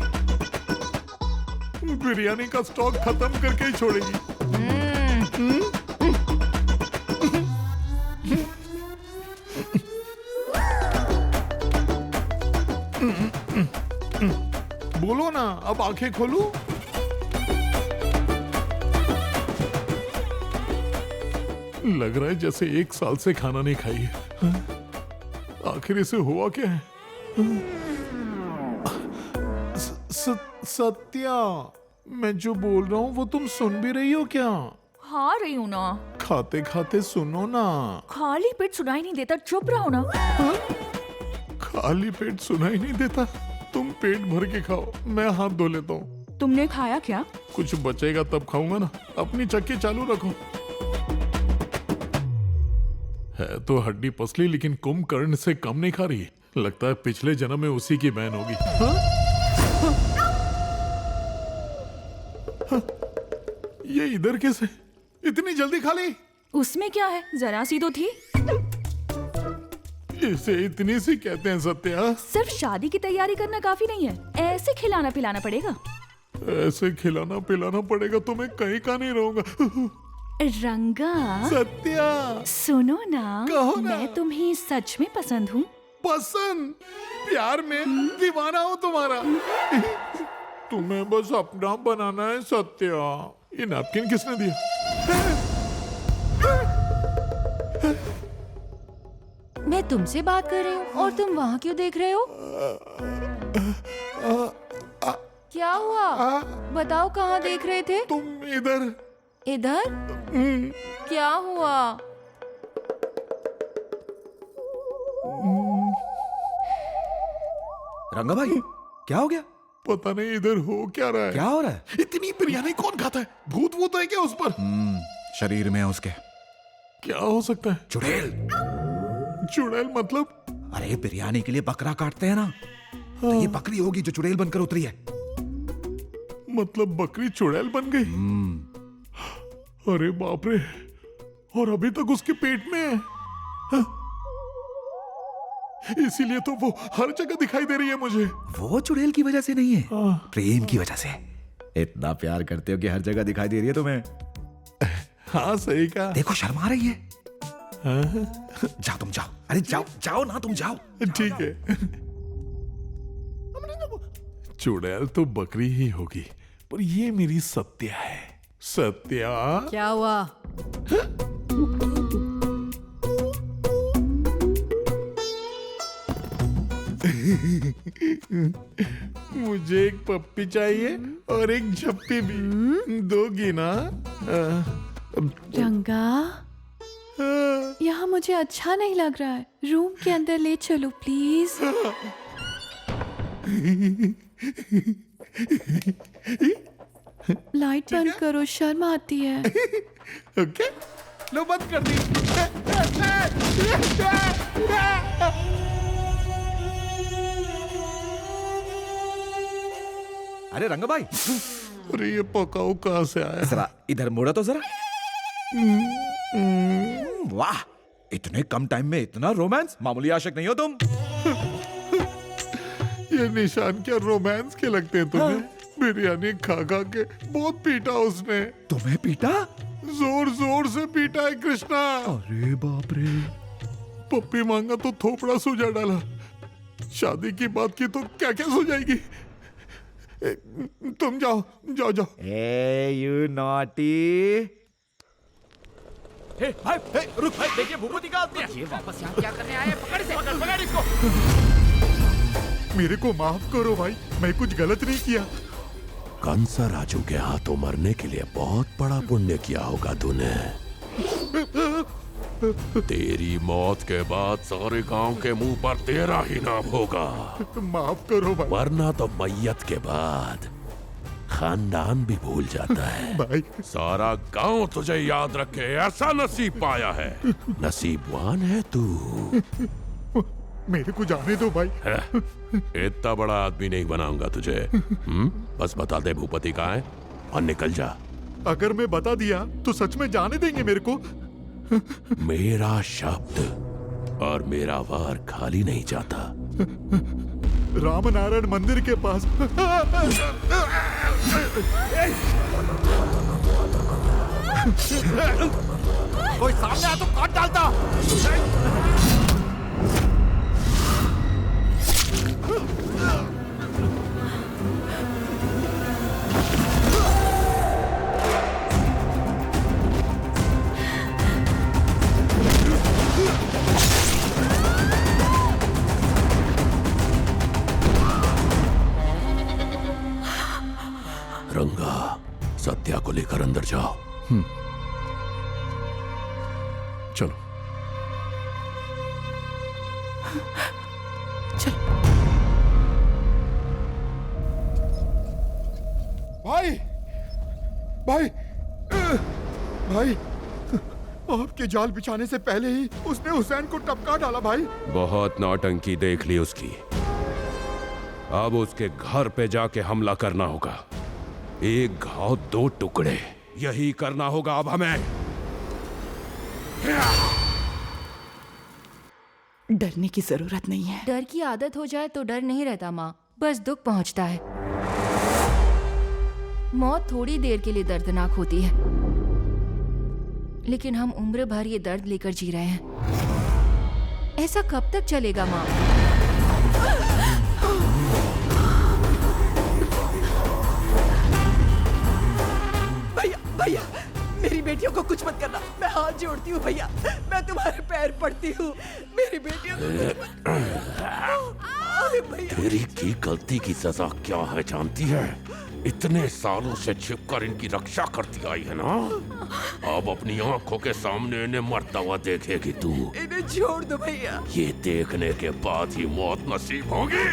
Speaker 3: बिरयानी का स्टॉक खत्म करके ही छोड़ेगी। बोलो ना, अब आंखें खोलूं? लग रहा है जैसे 1 साल से खाना नहीं खाई है। आखिर इसे हुआ क्या है? सत्या, मैं जो बोल रहा हूँ वो तुम सुन भी रही हो क्या?
Speaker 20: हाँ रही हूँ ना।
Speaker 3: खाते खाते सुनो ना।
Speaker 20: खाली पेट सुनाई नहीं देता, चुप रहो ना।
Speaker 3: खाली पेट सुनाई नहीं देता? तुम पेट भर के खाओ, मैं हाथ धो लेता हूँ।
Speaker 20: तुमने खाया क्या?
Speaker 3: कुछ बचेगा तब खाऊंगा ना। अपनी चक्की चालू रखो। है तो हड्डी पसली, लेकिन कुंभकर्ण से कम नहीं खा रही। लगता है पिछले जन्म में उसी की बहन होगी। ये इधर कैसे? इतनी जल्दी खा ली?
Speaker 20: उसमें क्या है, जरा सी तो थी।
Speaker 3: इसे इतनी सी कहते हैं सत्या?
Speaker 20: सिर्फ शादी की तैयारी करना काफी नहीं है, ऐसे खिलाना पिलाना पड़ेगा।
Speaker 3: ऐसे खिलाना पिलाना पड़ेगा तो मैं कहीं का नहीं रहूंगा।
Speaker 20: रंगा,
Speaker 3: सत्या,
Speaker 20: सुनो ना,
Speaker 3: कहो ना।
Speaker 20: मैं तुम्हें सच में पसंद हूँ।
Speaker 3: पसंद? प्यार में दीवाना हूँ तुम्हारा। तुम्हें बस अपना बनाना है सत्या। ये नैपकिन किसने दिया?
Speaker 2: मैं तुमसे बात कर रही हूँ और तुम वहाँ क्यों देख रहे हो? क्या हुआ? बताओ, कहाँ देख रहे थे?
Speaker 3: तुम इधर।
Speaker 2: इधर? क्या हुआ?
Speaker 6: रंगा भाई, क्या हो गया?
Speaker 3: पता नहीं इधर हो क्या रहा है।
Speaker 6: क्या हो रहा है?
Speaker 3: इतनी बिरयानी कौन खाता है? भूत वूत है क्या उस पर?
Speaker 6: शरीर में है उसके।
Speaker 3: क्या हो सकता है?
Speaker 6: चुड़ैल।
Speaker 3: चुड़ैल मतलब?
Speaker 6: अरे बिरयानी के लिए बकरा काटते हैं ना, तो ये बकरी होगी जो चुड़ैल बनकर उतरी है।
Speaker 3: मतलब बकरी चुड़ैल बन गई? अरे बाप रे, और अभी तक उसके पेट में है। इसीलिए तो वो हर जगह दिखाई दे रही है मुझे।
Speaker 6: वो चुड़ैल की वजह से नहीं है, प्रेम की वजह से। इतना प्यार करते हो कि हर जगह दिखाई दे रही है तुम्हें।
Speaker 3: हाँ सही कहा।
Speaker 6: देखो शर्मा रही है। जाओ तुम जाओ। अरे जाओ जाओ ना, तुम जाओ।
Speaker 3: ठीक है। चुड़ैल तो बकरी ही होगी, पर ये मेरी सत्या है। सत्या,
Speaker 2: क्या हुआ?
Speaker 3: मुझे एक पप्पी चाहिए और एक झप्पी भी। दोगी ना?
Speaker 10: रंगा, यहाँ मुझे अच्छा नहीं लग रहा है, रूम के अंदर ले चलो प्लीज। लाइट बंद करो, शर्म आती है।
Speaker 3: ओके, लो बंद कर दी।
Speaker 6: अरे रंगा भाई,
Speaker 3: अरे ये पकाओ कहाँ से आया?
Speaker 6: जरा इधर मुड़ा तो जरा। वाह, इतने कम टाइम में इतना रोमांस। मामूली आशिक नहीं हो तुम।
Speaker 3: ये निशान क्या रोमांस के लगते हैं तुम्हें? बिरयानी खा खा के बहुत पीटा उसने।
Speaker 6: तुम्हें पीटा?
Speaker 3: जोर जोर से पीटा है कृष्णा।
Speaker 6: अरे बाप रे।
Speaker 3: पप्पी मांगा तो थोपड़ा सूजा डाला। शादी की बात की तो क्या क्या सूझाएगी? तुम जाओ जाओ जाओ।
Speaker 6: ए यू नॉटी।
Speaker 22: हे भाई, रुक भाई, देखिए भूपति का आदमी है। ये वापस यहाँ क्या करने आए? पकड़ इसे, पकड़ इसको।
Speaker 3: मेरे को माफ करो भाई, मैं कुछ गलत नहीं किया।
Speaker 17: कंस राजू के हाथों मरने के लिए बहुत बड़ा पुण्य किया होगा तूने। तेरी मौत के बाद सारे गांव के मुंह पर तेरा ही नाम होगा।
Speaker 3: माफ करो भाई।
Speaker 17: वरना तो मैयत के बाद खानदान भी भूल जाता है।
Speaker 3: भाई,
Speaker 17: सारा गांव तुझे याद रखे, ऐसा नसीब पाया है। नसीबवान है तू।
Speaker 3: मेरे को जाने दो भाई।
Speaker 17: इतना बड़ा आदमी नहीं बनाऊंगा तुझे। बस बता दे भूपति कहाँ है और निकल जा।
Speaker 3: अगर मैं बता दिया तो सच में जाने देंगे मेरे को?
Speaker 17: मेरा शब्द और मेरा वार खाली नहीं जाता।
Speaker 3: रामनारायण मंदिर के पास।
Speaker 22: कोई सामने आया तो काट डालता।
Speaker 17: रंगा, सत्या को लेकर अंदर जाओ।
Speaker 3: चलो।
Speaker 16: भाई भाई भाई, आपके जाल बिछाने से पहले ही उसने हुसैन को टपका डाला भाई।
Speaker 17: बहुत नौटंकी देख ली उसकी। अब उसके घर पे जाके हमला करना होगा। एक घाव दो टुकड़े, यही करना होगा अब हमें।
Speaker 4: डरने की जरूरत नहीं है।
Speaker 2: डर की आदत हो जाए तो डर नहीं रहता माँ, बस दुख पहुंचता है। मौत थोड़ी देर के लिए दर्दनाक होती है, लेकिन हम उम्र भर ये दर्द लेकर जी रहे हैं। ऐसा कब तक चलेगा माँ?
Speaker 18: भैया भैया, मेरी बेटियों को कुछ मत करना, मैं हाथ जोड़ती हूँ भैया, मैं तुम्हारे पैर पड़ती हूँ, मेरी बेटियों को कुछ मत।
Speaker 17: तेरी की गलती की सजा क्या है जानती है? इतने सालों से छिपकर इनकी रक्षा करती आई है ना, अब अपनी आंखों के सामने इन्हें मरता हुआ देखेगी तू।
Speaker 18: इन्हें छोड़ दो भैया।
Speaker 17: ये देखने के बाद ही मौत नसीब होगी।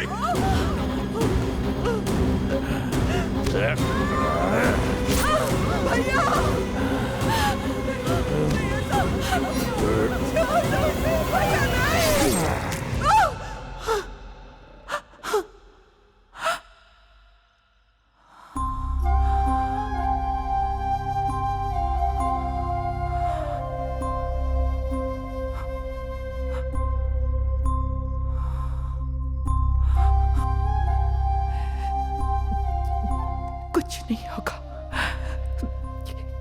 Speaker 4: कुछ नहीं होगा,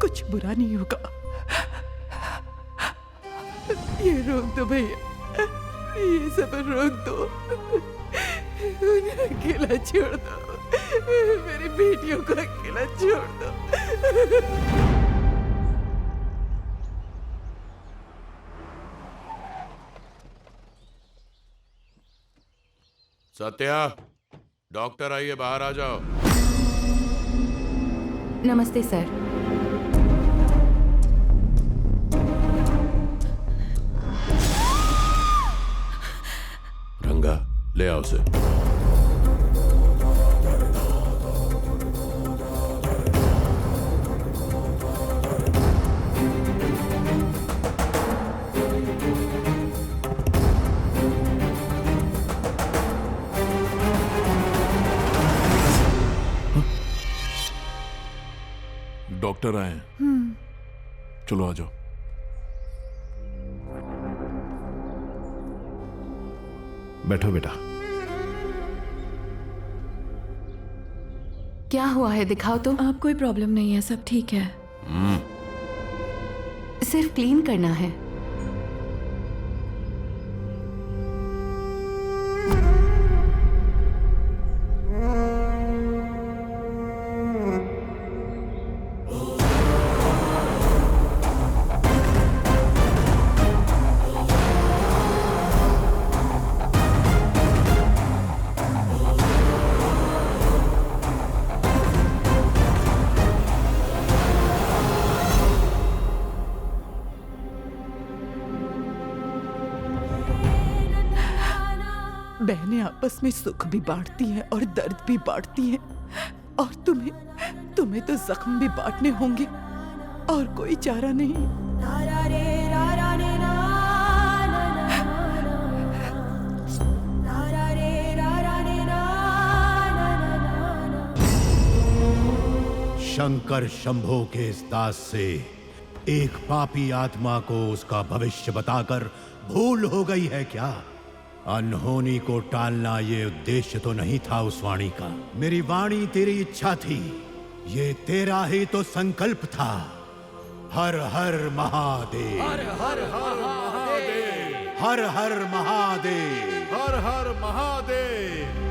Speaker 4: कुछ बुरा नहीं होगा। ये रोक दो भैया, ये सब रोक दो, उन्हें अकेला छोड़ दो, मेरी बेटियों को अकेला छोड़ दो।
Speaker 17: सत्या, डॉक्टर आइए, बाहर आ जाओ।
Speaker 20: नमस्ते सर।
Speaker 17: रंगा, ले आओ उसे।
Speaker 3: डॉक्टर आए हैं। चलो आ जाओ। बैठो बेटा।
Speaker 10: क्या हुआ है, दिखाओ तो। आप कोई प्रॉब्लम नहीं है, सब ठीक है।
Speaker 20: सिर्फ क्लीन करना है।
Speaker 4: बहनें आपस में सुख भी बांटती हैं और दर्द भी बांटती हैं, और तुम्हें तो जख्म भी बांटने होंगे, और कोई चारा नहीं।
Speaker 1: शंकर शंभो के इस दास से एक पापी आत्मा को उसका भविष्य बताकर भूल हो गई है क्या? अनहोनी को टालना ये उद्देश्य तो नहीं था उस वाणी का। मेरी वाणी तेरी इच्छा थी, ये तेरा ही तो संकल्प था। हर हर महादेव,
Speaker 7: हर हर महादेव,
Speaker 1: हर हर महादेव,
Speaker 7: हर हर महादेव।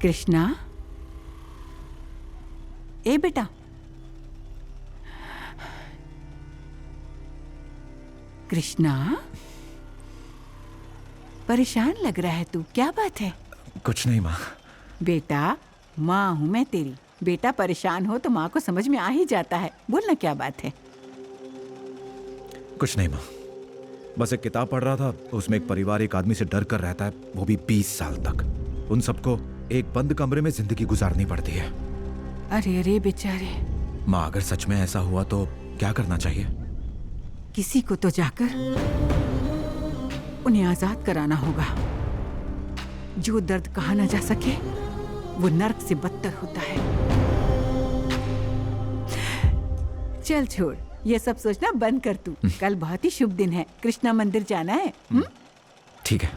Speaker 4: कृष्णा, ए बेटा, कृष्णा, परेशान लग रहा है तू, क्या बात है?
Speaker 6: कुछ नहीं माँ।
Speaker 4: बेटा, माँ हूँ मैं तेरी। बेटा परेशान हो तो माँ को समझ में आ ही जाता है। बोलना क्या बात है?
Speaker 6: कुछ नहीं माँ, बस एक किताब पढ़ रहा था, उसमें एक परिवार एक आदमी से डर कर रहता है, वो भी 20 साल तक। उन सबको एक बंद कमरे में जिंदगी गुजारनी पड़ती है।
Speaker 4: अरे अरे बेचारे।
Speaker 6: माँ, अगर सच में ऐसा हुआ तो क्या करना चाहिए?
Speaker 4: किसी को तो जाकर उन्हें आजाद कराना होगा। जो दर्द कहा ना जा सके वो नर्क से बदतर होता है। चल छोड़, ये सब सोचना बंद कर तू। कल बहुत ही शुभ दिन है, कृष्णा मंदिर जाना है।
Speaker 6: ठीक है।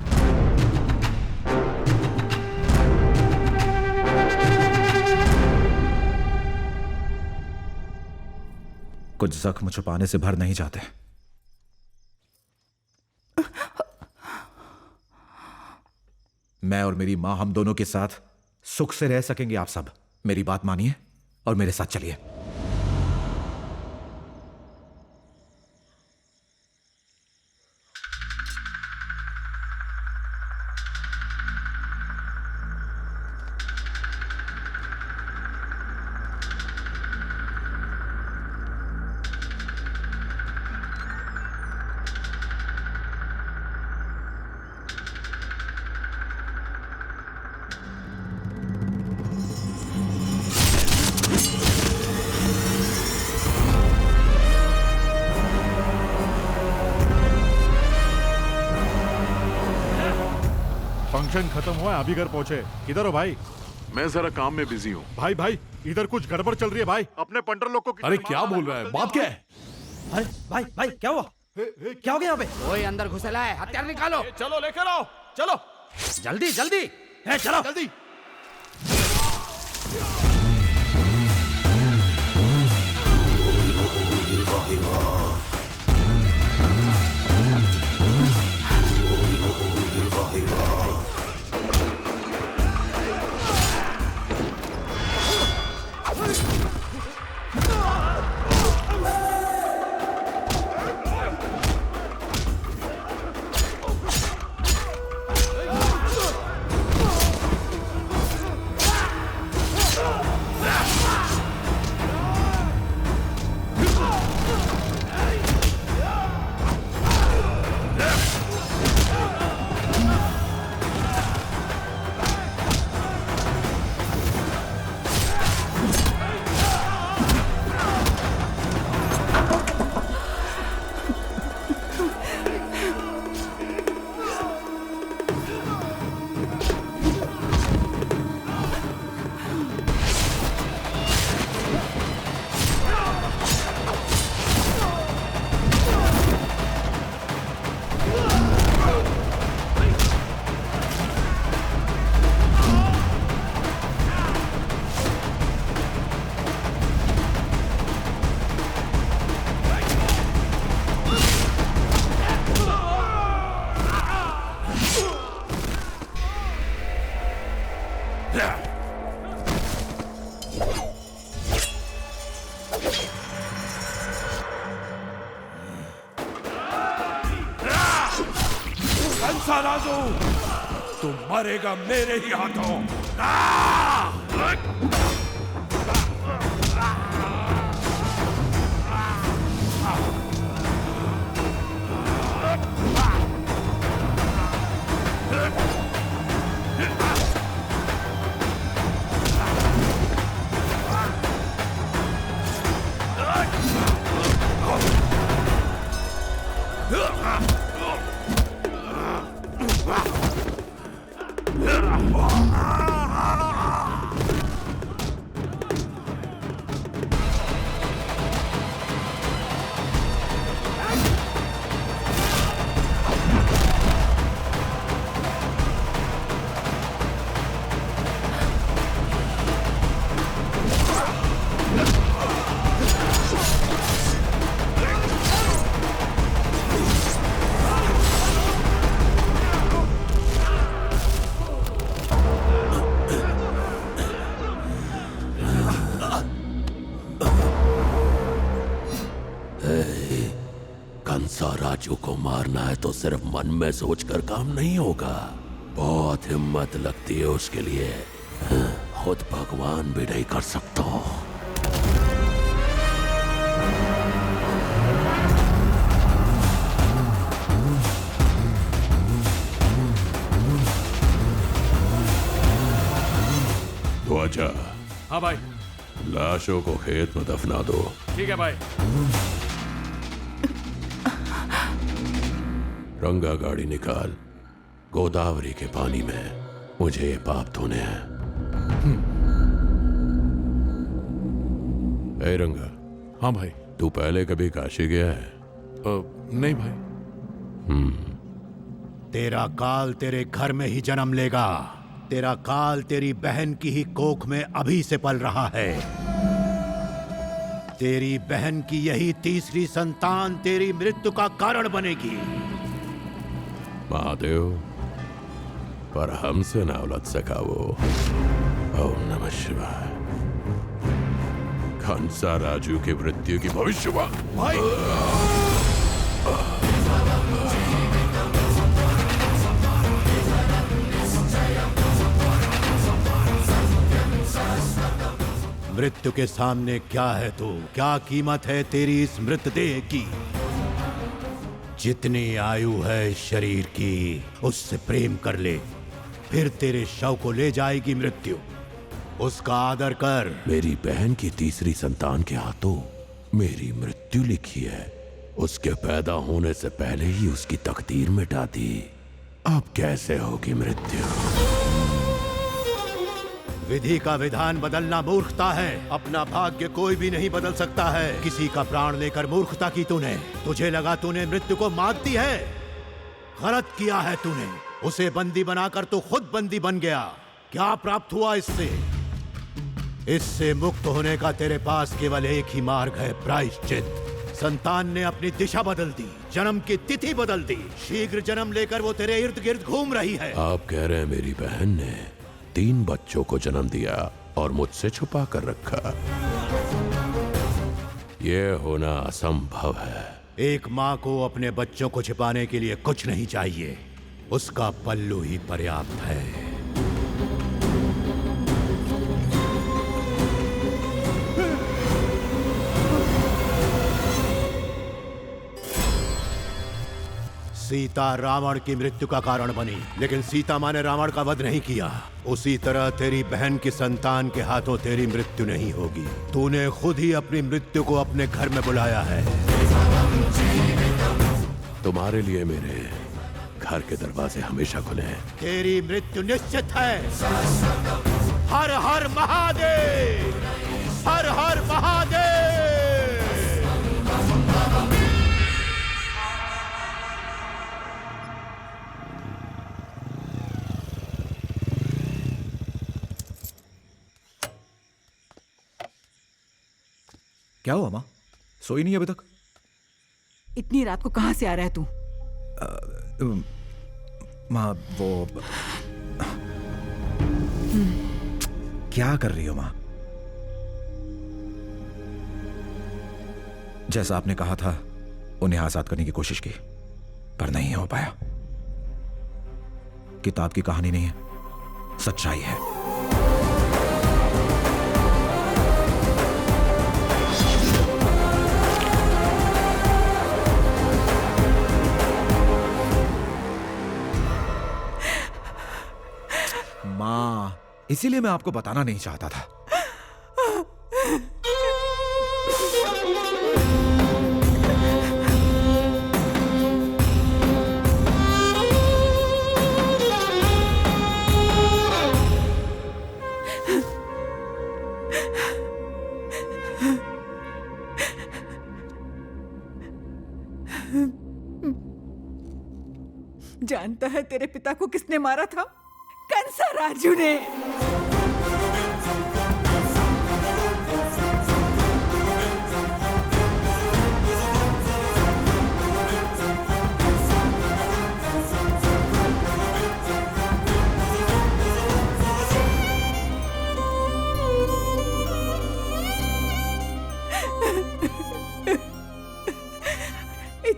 Speaker 6: कुछ जख्म छुपाने से भर नहीं जाते। मैं और मेरी मां, हम दोनों के साथ सुख से रह सकेंगे आप सब। मेरी बात मानिए और मेरे साथ चलिए।
Speaker 7: फंक्शन खत्म हुआ, अभी घर पहुंचे। किधर हो भाई?
Speaker 3: मैं जरा काम में बिजी हूँ।
Speaker 7: भाई भाई, इधर कुछ गड़बड़ चल रही है भाई। अपने पंटर लोग को
Speaker 3: अरे क्या बोल रहा है? बात क्या है?
Speaker 18: अरे भाई भाई, क्या हुआ? क्या हो गया यहाँ पे?
Speaker 22: कोई अंदर घुसेला है, हथियार निकालो।
Speaker 7: चलो लेकर आओ, चलो
Speaker 22: जल्दी जल्दी।
Speaker 18: चलो
Speaker 7: जल्दी।
Speaker 11: कंसाराजू, तू मरेगा मेरे ही हाथों।
Speaker 17: कंसा राजू को मारना है तो सिर्फ मन में सोचकर काम नहीं होगा, बहुत हिम्मत लगती है उसके लिए। खुद भगवान भी नहीं कर सकता। ध्वजा।
Speaker 9: हाँ भाई।
Speaker 17: लाशों को खेत में दफना दो।
Speaker 9: ठीक है भाई।
Speaker 17: रंगा गाड़ी निकाल, गोदावरी के पानी में मुझे ये पाप धोने हैं। ए रंगा।
Speaker 3: हाँ भाई।
Speaker 17: तू पहले कभी काशी गया है?
Speaker 3: नहीं भाई।
Speaker 1: तेरा काल तेरे घर में ही जन्म लेगा। तेरा काल तेरी बहन की ही कोख में अभी से पल रहा है। तेरी बहन की यही तीसरी संतान तेरी मृत्यु का कारण बनेगी।
Speaker 17: महादेव, पर हमसे ना उलझ सका वो। ओम नमः शिवाय। कंसा राजू की मृत्यु की भविष्यवाणी। भाई
Speaker 1: मृत्यु के सामने क्या है तू? क्या कीमत है तेरी इस मृतदेह की? जितनी आयु है इस शरीर की, उससे प्रेम कर ले, फिर तेरे शव को ले जाएगी मृत्यु। उसका आदर कर।
Speaker 17: मेरी बहन की तीसरी संतान के हाथों मेरी मृत्यु लिखी है। उसके पैदा होने से पहले ही उसकी तकदीर मिटा दी। अब कैसे होगी मृत्यु?
Speaker 1: विधि का विधान बदलना मूर्खता है। अपना भाग्य कोई भी नहीं बदल सकता है। किसी का प्राण लेकर मूर्खता की तूने। तुझे लगा तूने मृत्यु को मात दी है। गलत किया है तूने। उसे बंदी बनाकर तू खुद बंदी बन गया। क्या प्राप्त हुआ इससे? इससे मुक्त होने का तेरे पास केवल एक ही मार्ग है, प्रायश्चित। संतान ने अपनी दिशा बदल दी, जन्म की तिथि बदल दी। शीघ्र जन्म लेकर वो तेरे इर्द गिर्द घूम रही है।
Speaker 17: आप कह रहे हैं मेरी बहन ने 3 बच्चों को जन्म दिया और मुझसे छुपा कर रखा। यह होना असंभव है।
Speaker 1: एक माँ को अपने बच्चों को छिपाने के लिए कुछ नहीं चाहिए, उसका पल्लू ही पर्याप्त है। सीता रावण की मृत्यु का कारण बनी, लेकिन सीता माँ ने रावण का वध नहीं किया। उसी तरह तेरी बहन की संतान के हाथों तेरी मृत्यु नहीं होगी। तूने खुद ही अपनी मृत्यु को अपने घर में बुलाया है।
Speaker 17: तुम्हारे लिए मेरे घर के दरवाजे हमेशा खुले हैं।
Speaker 1: तेरी मृत्यु निश्चित है। हर हर महादेव, हर हर महादेव।
Speaker 6: क्या हुआ माँ? सोई नहीं अभी तक?
Speaker 4: इतनी रात को कहां से आ रहा है तू?
Speaker 6: माँ वो क्या कर रही हो माँ? जैसा आपने कहा था उन्हें आजाद करने की कोशिश की, पर नहीं हो पाया। किताब की कहानी नहीं है, सच्चाई है। माँ, इसीलिए मैं आपको बताना नहीं चाहता था।
Speaker 4: जानता है तेरे पिता को किसने मारा था? कंसा राजू ने।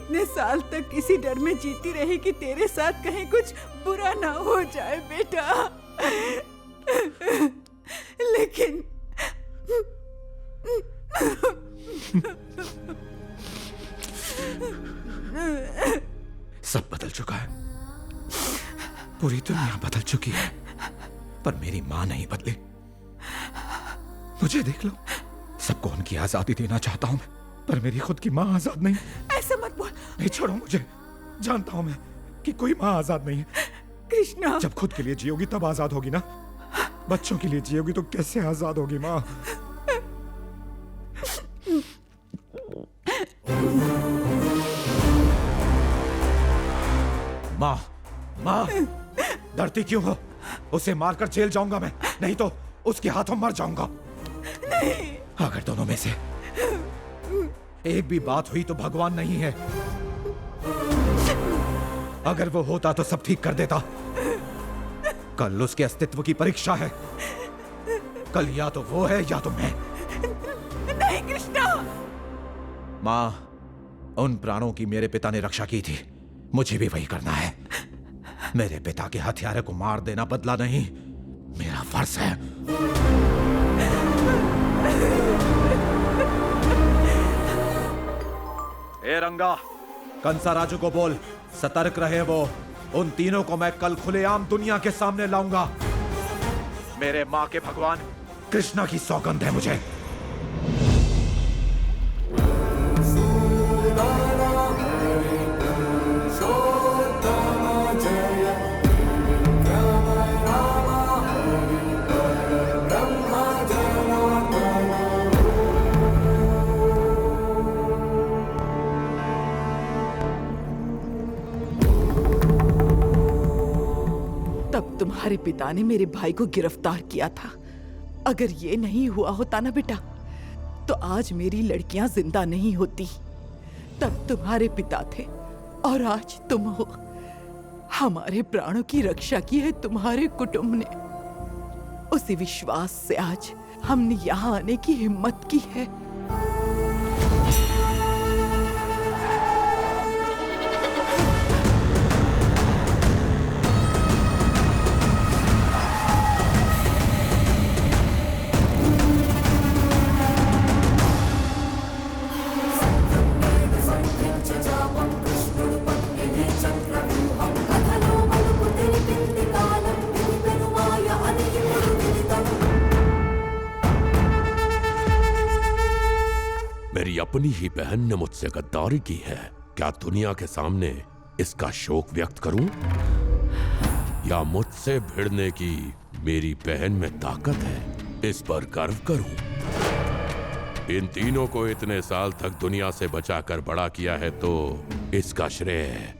Speaker 4: इतने साल तक इसी डर में जीती रही कि तेरे साथ कहीं कुछ बुरा ना हो जाए बेटा। लेकिन
Speaker 6: सब बदल चुका है, पूरी दुनिया बदल चुकी है, पर मेरी माँ नहीं बदली। मुझे देख लो, सबको उनकी आजादी देना चाहता हूं मैं, पर मेरी खुद की माँ आजाद नहीं।
Speaker 4: ऐसा मत बोल।
Speaker 6: नहीं, छोड़ो मुझे। जानता हूं मैं कि कोई माँ आजाद नहीं है।
Speaker 4: कृष्णा,
Speaker 6: जब खुद के लिए जियोगी तब आजाद होगी ना। बच्चों के लिए जियोगी तो कैसे आजाद होगी माँ? माँ, माँ, डरती क्यों हो? उसे मारकर जेल जाऊंगा मैं, नहीं तो उसके हाथों मर जाऊंगा।
Speaker 4: नहीं।
Speaker 6: अगर दोनों में से एक भी बात हुई तो भगवान नहीं है। अगर वो होता तो सब ठीक कर देता। कल उसके अस्तित्व की परीक्षा है। कल या तो वो है या तो मैं।
Speaker 4: नहीं कृष्णा।
Speaker 6: माँ, उन प्राणों की मेरे पिता ने रक्षा की थी, मुझे भी वही करना है। मेरे पिता के हथियारे को मार देना बदला नहीं, मेरा फर्ज है। ए रंगा, कंसा राजू को बोल सतर्क रहे वो। उन तीनों को मैं कल खुलेआम दुनिया के सामने लाऊंगा। मेरे माँ के भगवान कृष्णा की सौगंध है मुझे।
Speaker 18: तब तुम्हारे पिता ने मेरे भाई को गिरफ्तार किया था। अगर ये नहीं हुआ होता ना बेटा, तो आज मेरी लड़कियां जिंदा नहीं होती। तब तुम्हारे पिता थे और आज तुम हो। हमारे प्राणों की रक्षा की है तुम्हारे कुटुंब ने। उसी विश्वास से आज हमने यहाँ आने की हिम्मत की है।
Speaker 17: मेरी अपनी ही बहन ने मुझसे गद्दारी की है। क्या दुनिया के सामने इसका शोक व्यक्त करूं? या मुझसे भिड़ने की मेरी बहन में ताकत है, इस पर गर्व करूं? इन तीनों को इतने साल तक दुनिया से बचाकर बड़ा किया है तो इसका श्रेय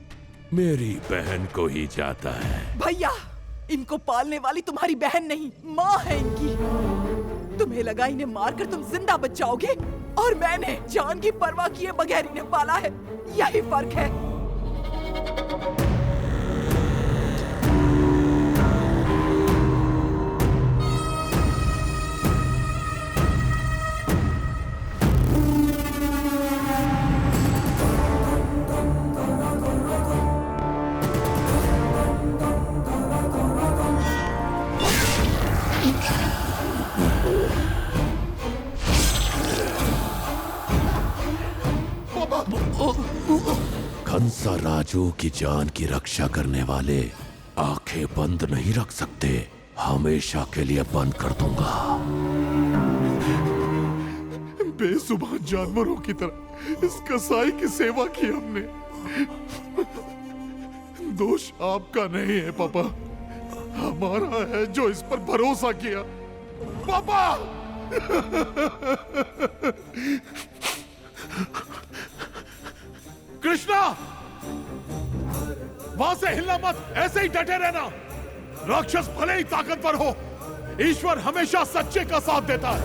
Speaker 17: मेरी बहन को ही जाता है।
Speaker 18: भैया, इनको पालने वाली तुम्हारी बहन नहीं, माँ है इनकी। तुम्हें लगा इन्हें मारकर तुम जिंदा बच जाओगे, और मैंने जान की परवाह किए बगैर इन्हें पाला है। यही फर्क है।
Speaker 17: कंसा राजू की जान की रक्षा करने वाले आंखें बंद नहीं रख सकते। हमेशा के लिए बंद कर दूंगा।
Speaker 3: बेजुबान जानवरों की तरह इस कसाई की सेवा की हमने। दोष आपका नहीं है पापा, हमारा है जो इस पर भरोसा किया। पापा! कृष्णा, वहां से हिलना मत, ऐसे ही डटे रहना। राक्षस भले ही ताकतवर हो, ईश्वर हमेशा सच्चे का साथ देता है।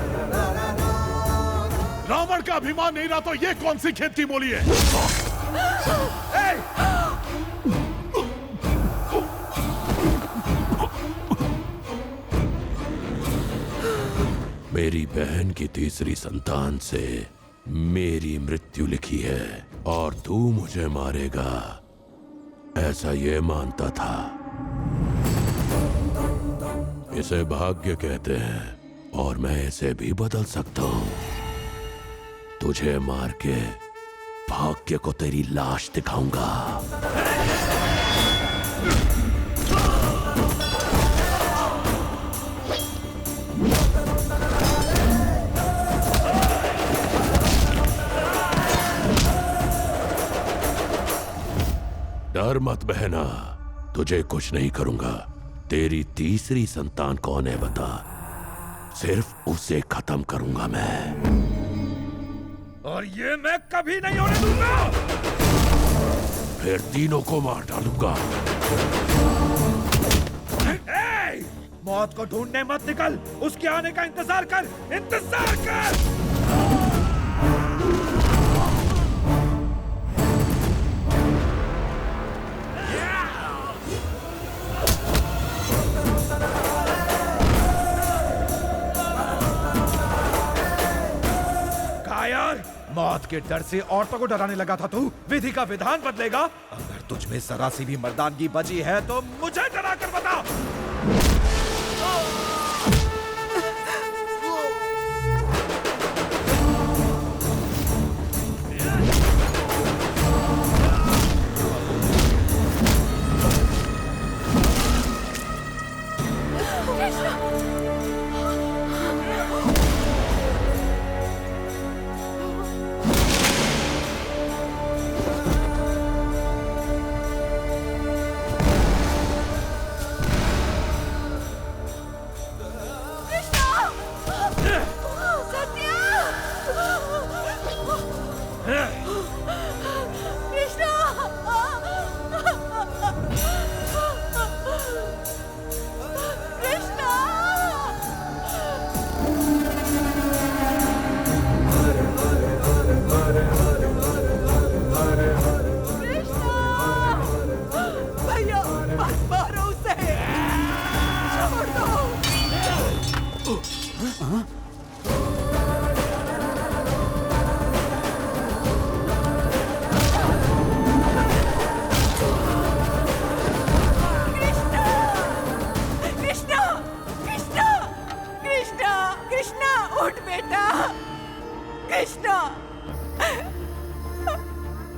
Speaker 3: रावण का अभिमान नहीं रहा तो ये कौन सी खेत की बोली है?
Speaker 17: मेरी बहन की तीसरी संतान से मेरी मृत्यु लिखी है और तू मुझे मारेगा, ऐसा ये मानता था। इसे भाग्य कहते हैं और मैं इसे भी बदल सकता हूं। तुझे मार के भाग्य को तेरी लाश दिखाऊंगा। डर मत बहना, तुझे कुछ नहीं करूंगा। तेरी तीसरी संतान कौन है बता, सिर्फ उसे खत्म करूंगा मैं।
Speaker 11: और ये मैं कभी नहीं होने दूंगा।
Speaker 17: फिर तीनों को मार डालूंगा।
Speaker 11: मौत को ढूंढने मत निकल, उसके आने का इंतजार कर, इंतजार कर।
Speaker 6: मौत के डर से औरतों को डराने लगा था तू। विधि का विधान बदलेगा? अगर तुझ में जरा सी भी मर्दानगी बची है तो मुझे डरा कर बता।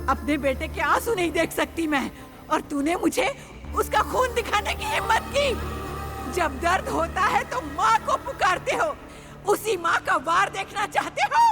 Speaker 4: अपने बेटे के आंसू नहीं देख सकती मैं, और तूने मुझे उसका खून दिखाने की हिम्मत की। जब दर्द होता है तो माँ को पुकारते हो, उसी माँ का वार देखना चाहते हो।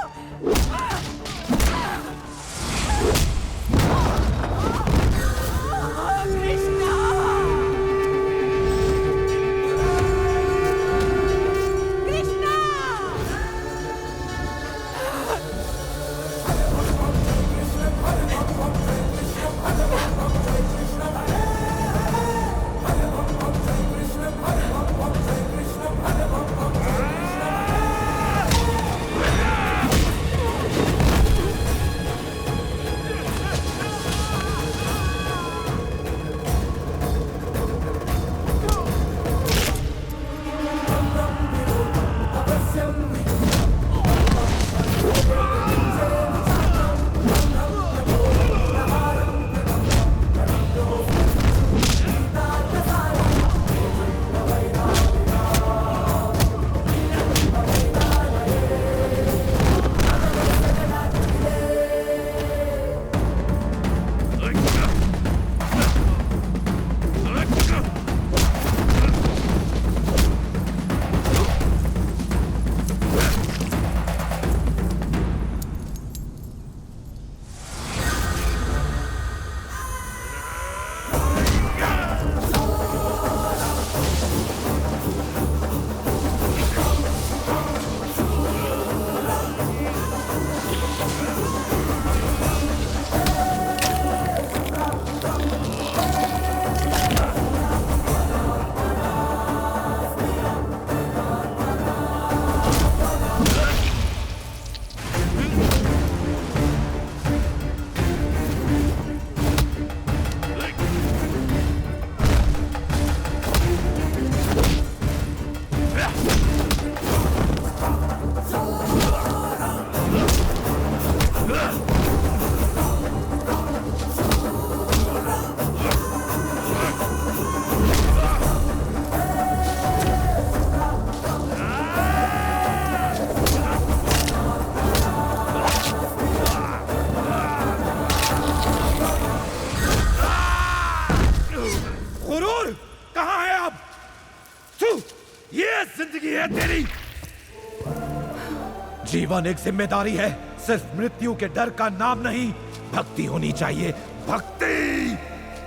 Speaker 6: जीवन एक जिम्मेदारी है, सिर्फ मृत्यु के डर का नाम नहीं। भक्ति होनी चाहिए, भक्ति।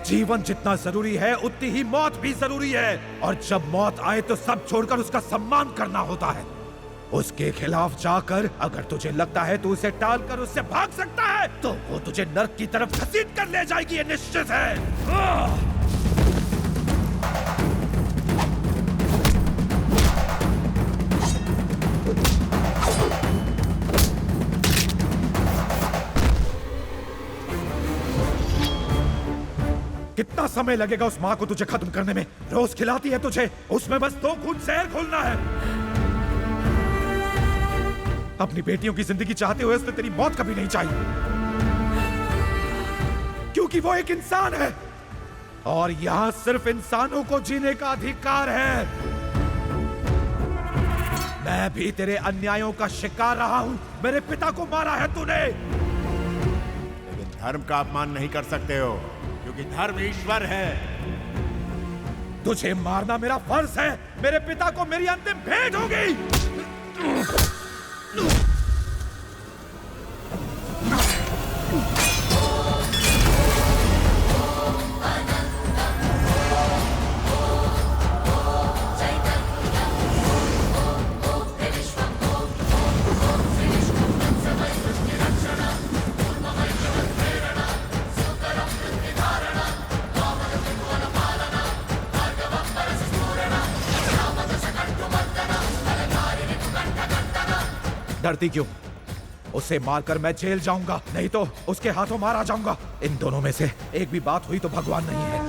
Speaker 6: जीवन जितना जरूरी है उतनी ही मौत भी जरूरी है, और जब मौत आए तो सब छोड़कर उसका सम्मान करना होता है। उसके खिलाफ जाकर अगर तुझे लगता है तो उसे टालकर उससे भाग सकता है, तो वो तुझे नर्क की तरफ घसीट कर ले जाएगी, ये निश्चित है। कितना समय लगेगा उस माँ को तुझे खत्म करने में? रोज खिलाती है तुझे, उसमें बस 2 खून जहर घोलना है। अपनी बेटियों की जिंदगी चाहते हुए उसने तेरी मौत कभी नहीं चाही, क्योंकि वो एक इंसान है और यहां सिर्फ इंसानों को जीने का अधिकार है। मैं भी तेरे अन्यायों का शिकार रहा हूं। मेरे पिता को मारा है तूने,
Speaker 16: लेकिन धर्म का अपमान नहीं कर सकते हो, क्योंकि धर्म ईश्वर है।
Speaker 6: तुझे मारना मेरा फर्ज है। मेरे पिता को मेरी अंतिम भेंट होगी। डरती क्यों? उसे मारकर मैं जेल जाऊंगा, नहीं तो उसके हाथों मारा जाऊंगा। इन दोनों में से एक भी बात हुई तो भगवान नहीं है।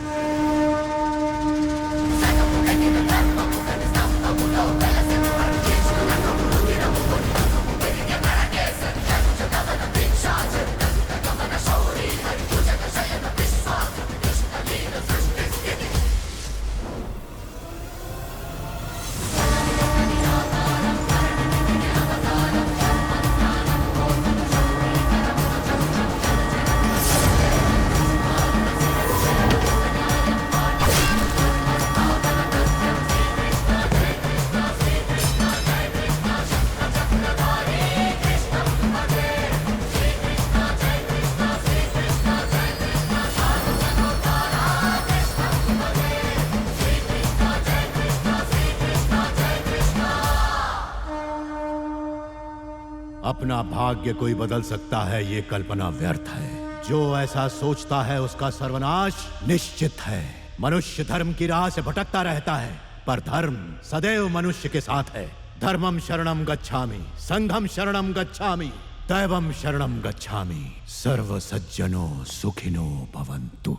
Speaker 1: अपना भाग्य कोई बदल सकता है, ये कल्पना व्यर्थ है। जो ऐसा सोचता है उसका सर्वनाश निश्चित है। मनुष्य धर्म की राह से भटकता रहता है, पर धर्म सदैव मनुष्य के साथ है। धर्मम शरणम गच्छामि, संघम शरणम गच्छामि, दैवम शरणम गच्छामि, सर्व सज्जनो सुखिनो भवन्तु।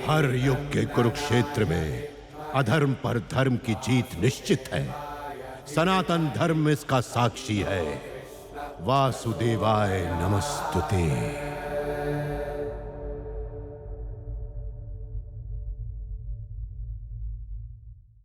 Speaker 1: हर युग के कुरुक्षेत्र में अधर्म पर धर्म की जीत निश्चित है। सनातन धर्म इसका साक्षी है। वासुदेवाय नमस्तुते।